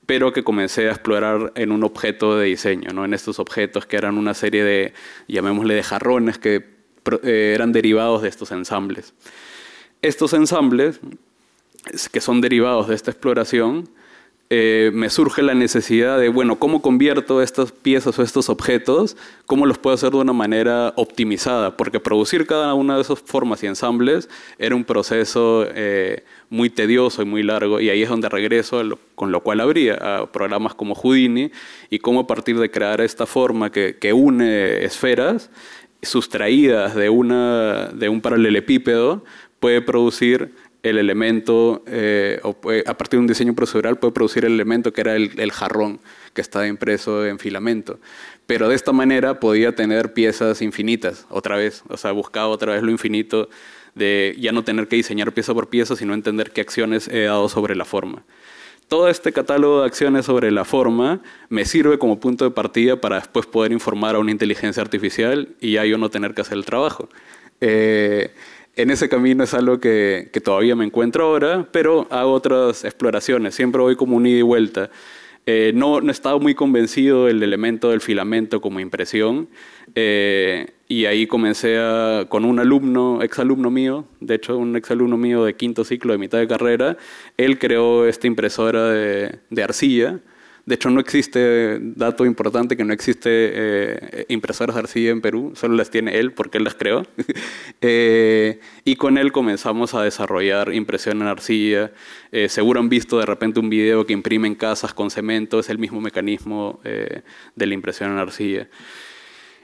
F: pero que comencé a explorar en un objeto de diseño, ¿no? En estos objetos que eran una serie de, llamémosle, de jarrones que eran derivados de estos ensambles. Estos ensambles, que son derivados de esta exploración, me surge la necesidad de, bueno, ¿cómo convierto estas piezas o estos objetos? ¿Cómo los puedo hacer de una manera optimizada? Porque producir cada una de esas formas y ensambles era un proceso muy tedioso y muy largo, y ahí es donde regreso con lo cual abría a programas como Houdini, y cómo a partir de crear esta forma que une esferas sustraídas de un paralelepípedo puede producir el elemento, a partir de un diseño procedural puede producir el elemento que era el jarrón que estaba impreso en filamento. Pero de esta manera podía tener piezas infinitas, otra vez, o sea, buscaba otra vez lo infinito de ya no tener que diseñar pieza por pieza, sino entender qué acciones he dado sobre la forma. Todo este catálogo de acciones sobre la forma me sirve como punto de partida para después poder informar a una inteligencia artificial y ya yo no tener que hacer el trabajo. En ese camino es algo que todavía me encuentro ahora, pero hago otras exploraciones. Siempre voy como un ida y vuelta. No he estado muy convencido del elemento del filamento como impresión. Y ahí comencé con un alumno, exalumno mío, de hecho un exalumno mío de quinto ciclo de mitad de carrera. Él creó esta impresora de arcilla. De hecho, no existe, dato importante, que no existe impresoras de arcilla en Perú, solo las tiene él porque él las creó. Y con él comenzamos a desarrollar impresión en arcilla. Seguro han visto de repente un video que imprimen casas con cemento, es el mismo mecanismo de la impresión en arcilla.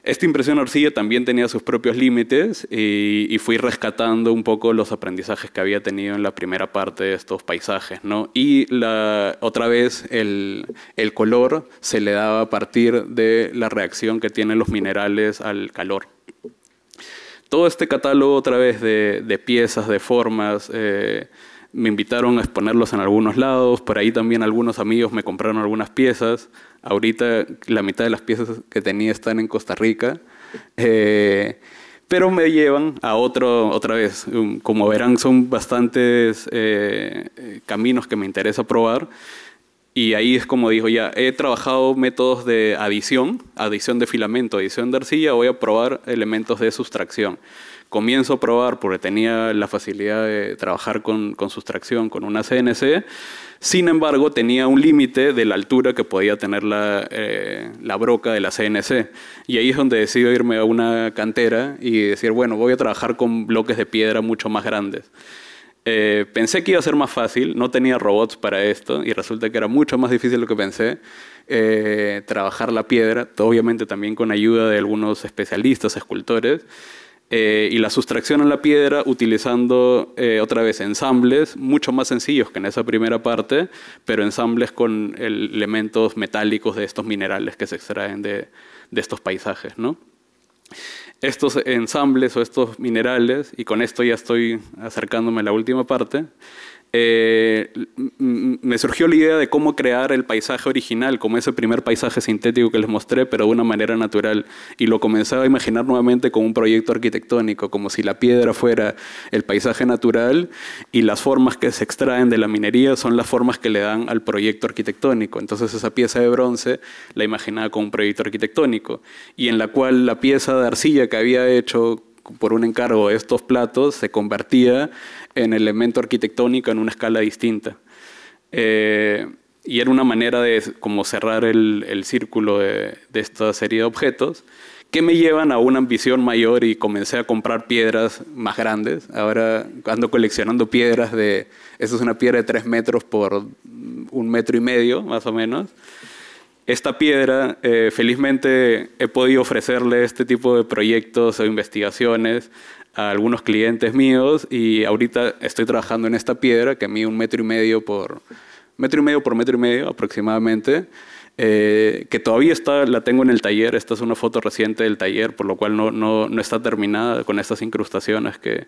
F: Esta impresión en arcilla también tenía sus propios límites y fui rescatando un poco los aprendizajes que había tenido en la primera parte de estos paisajes, ¿no? Y otra vez el color se le daba a partir de la reacción que tienen los minerales al calor. Todo este catálogo otra vez de piezas, de formas, me invitaron a exponerlos en algunos lados. Por ahí también algunos amigos me compraron algunas piezas. Ahorita la mitad de las piezas que tenía están en Costa Rica. Pero me llevan a otra vez. Como verán, son bastantes caminos que me interesa probar. Y ahí es como digo, ya he trabajado métodos de adición de filamento, adición de arcilla, voy a probar elementos de sustracción. Comienzo a probar porque tenía la facilidad de trabajar con sustracción con una CNC. Sin embargo, tenía un límite de la altura que podía tener la broca de la CNC. Y ahí es donde decido irme a una cantera y decir, bueno, voy a trabajar con bloques de piedra mucho más grandes. Pensé que iba a ser más fácil, no tenía robots para esto y resulta que era mucho más difícil de lo que pensé. Trabajar la piedra, obviamente también con ayuda de algunos especialistas, escultores. Y la sustracción en la piedra utilizando otra vez ensambles mucho más sencillos que en esa primera parte, pero ensambles con elementos metálicos de estos minerales que se extraen de estos paisajes, ¿no? Estos ensambles o estos minerales, y con esto ya estoy acercándome a la última parte, me surgió la idea de cómo crear el paisaje original, como ese primer paisaje sintético que les mostré, pero de una manera natural. Y lo comencé a imaginar nuevamente como un proyecto arquitectónico, como si la piedra fuera el paisaje natural y las formas que se extraen de la minería son las formas que le dan al proyecto arquitectónico. Entonces esa pieza de bronce la imaginaba como un proyecto arquitectónico, y en la cual la pieza de arcilla que había hecho por un encargo de estos platos se convertía en elemento arquitectónico en una escala distinta. Y era una manera de como cerrar el círculo de esta serie de objetos que me llevan a una ambición mayor y comencé a comprar piedras más grandes. Ahora ando coleccionando piedras esta es una piedra de 3 metros por 1,5 metros más o menos. Esta piedra, felizmente he podido ofrecerle este tipo de proyectos o investigaciones a algunos clientes míos y ahorita estoy trabajando en esta piedra que mide 1,5 metros por 1,5 metros aproximadamente, que todavía la tengo en el taller. Esta es una foto reciente del taller, por lo cual no está terminada con estas incrustaciones que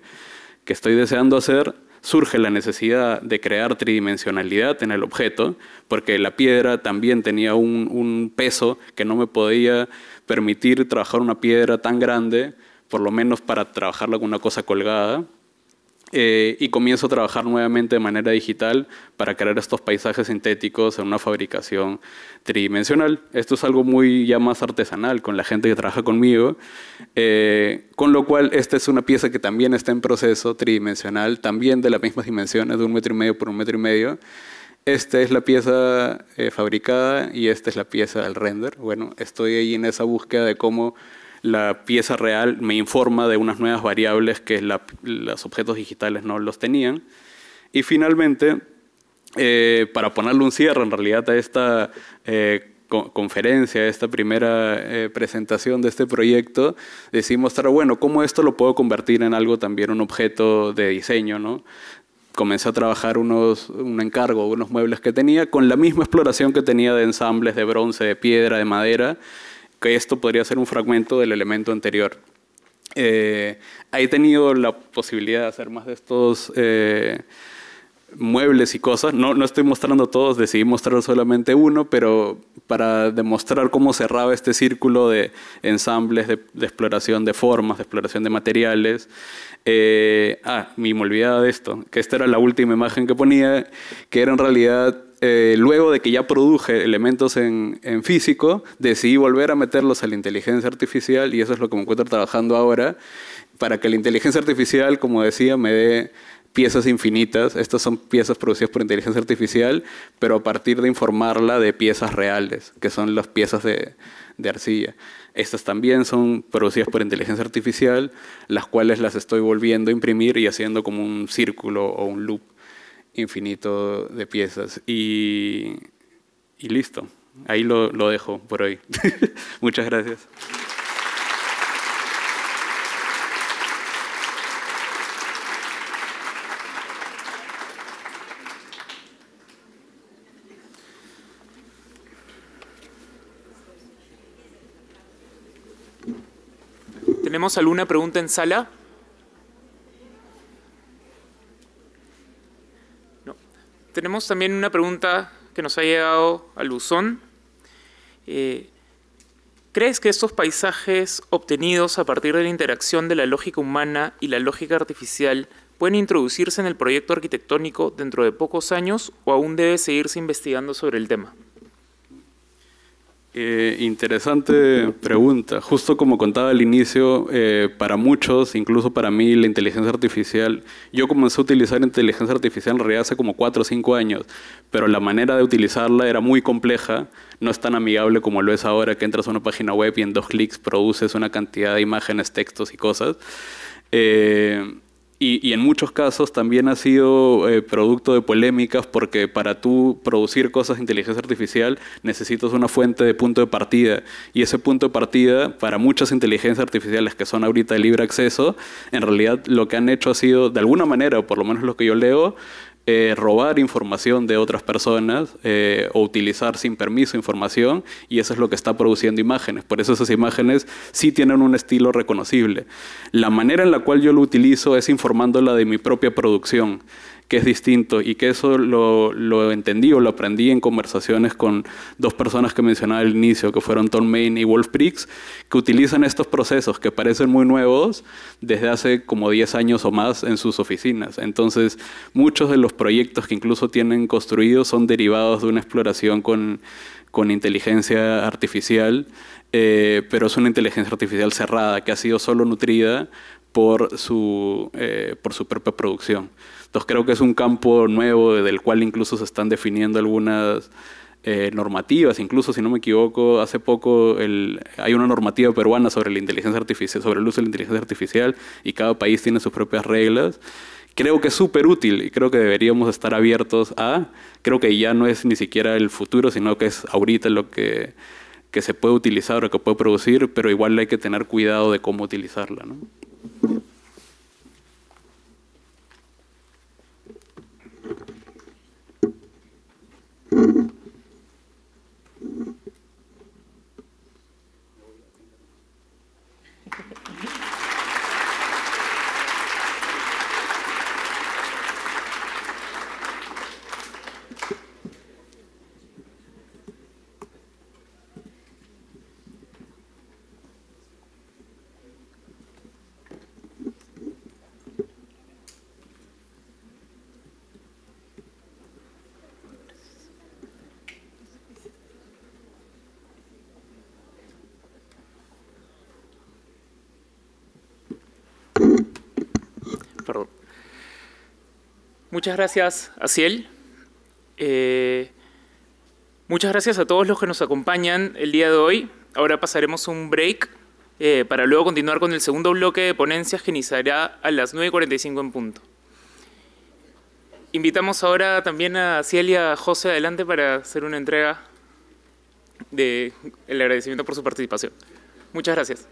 F: estoy deseando hacer. Surge la necesidad de crear tridimensionalidad en el objeto, porque la piedra también tenía un peso que no me podía permitir trabajar una piedra tan grande, por lo menos para trabajarla con una cosa colgada. y comienzo a trabajar nuevamente de manera digital para crear estos paisajes sintéticos en una fabricación tridimensional. Esto es algo muy ya más artesanal con la gente que trabaja conmigo, con lo cual esta es una pieza que también está en proceso tridimensional, también de las mismas dimensiones, de 1,5 metros por 1,5 metros. Esta es la pieza fabricada y esta es la pieza del render. Bueno, estoy ahí en esa búsqueda de cómo la pieza real me informa de unas nuevas variables que los objetos digitales no los tenían. Y finalmente, para ponerle un cierre en realidad a esta conferencia, a esta primera presentación de este proyecto, decidimos mostrar, bueno, cómo esto lo puedo convertir en algo también, un objeto de diseño, ¿no? Comencé a trabajar un encargo, unos muebles que tenía, con la misma exploración que tenía de ensambles de bronce, de piedra, de madera, que esto podría ser un fragmento del elemento anterior. He tenido la posibilidad de hacer más de estos muebles y cosas. No estoy mostrando todos, decidí mostrar solamente uno, pero para demostrar cómo cerraba este círculo de ensambles, de exploración de formas, de exploración de materiales. Me olvidaba de esto, que esta era la última imagen que ponía, que era en realidad, luego de que ya produje elementos en físico, decidí volver a meterlos a la inteligencia artificial, y eso es lo que me encuentro trabajando ahora, para que la inteligencia artificial, como decía, me dé piezas infinitas. Estas son piezas producidas por inteligencia artificial, pero a partir de informarla de piezas reales, que son las piezas de arcilla. Estas también son producidas por inteligencia artificial, las cuales las estoy volviendo a imprimir y haciendo como un círculo o un loop infinito de piezas. Y listo. Ahí lo dejo por hoy. Muchas gracias.
A: ¿Tenemos alguna pregunta en sala? No. Tenemos también una pregunta que nos ha llegado al buzón. ¿Crees que estos paisajes obtenidos a partir de la interacción de la lógica humana y la lógica artificial pueden introducirse en el proyecto arquitectónico dentro de pocos años o aún debe seguirse investigando sobre el tema?
F: Interesante pregunta. Justo como contaba al inicio, para muchos, incluso para mí, la inteligencia artificial, yo comencé a utilizar inteligencia artificial en realidad hace como 4 o 5 años, pero la manera de utilizarla era muy compleja, no es tan amigable como lo es ahora, que entras a una página web y en 2 clics produces una cantidad de imágenes, textos y cosas. Y en muchos casos también ha sido producto de polémicas, porque para tú producir cosas de inteligencia artificial necesitas una fuente de punto de partida. Y ese punto de partida, para muchas inteligencias artificiales que son ahorita de libre acceso, en realidad lo que han hecho ha sido, de alguna manera, o por lo menos lo que yo leo, robar información de otras personas o utilizar sin permiso información, y eso es lo que está produciendo imágenes. Por eso esas imágenes sí tienen un estilo reconocible. La manera en la cual yo lo utilizo es informándola de mi propia producción, que es distinto, y que eso lo entendí o lo aprendí en conversaciones con 2 personas que mencionaba al inicio, que fueron Tom Main y Wolf Prix, que utilizan estos procesos que parecen muy nuevos desde hace como 10 años o más en sus oficinas. Entonces, muchos de los proyectos que incluso tienen construidos son derivados de una exploración con inteligencia artificial, pero es una inteligencia artificial cerrada, que ha sido solo nutrida por su propia producción. Entonces creo que es un campo nuevo del cual incluso se están definiendo algunas normativas. Incluso, si no me equivoco, hace poco hay una normativa peruana sobre la inteligencia artificial, sobre el uso de la inteligencia artificial, y cada país tiene sus propias reglas. Creo que es súper útil y creo que deberíamos estar abiertos creo que ya no es ni siquiera el futuro, sino que es ahorita lo que se puede utilizar o que puede producir, pero igual hay que tener cuidado de cómo utilizarla, ¿no?
A: Muchas gracias, Asiel. Muchas gracias a todos los que nos acompañan el día de hoy. Ahora pasaremos un break para luego continuar con el segundo bloque de ponencias que iniciará a las 9:45 en punto. Invitamos ahora también a Asiel y a José adelante para hacer una entrega del agradecimiento por su participación. Muchas gracias.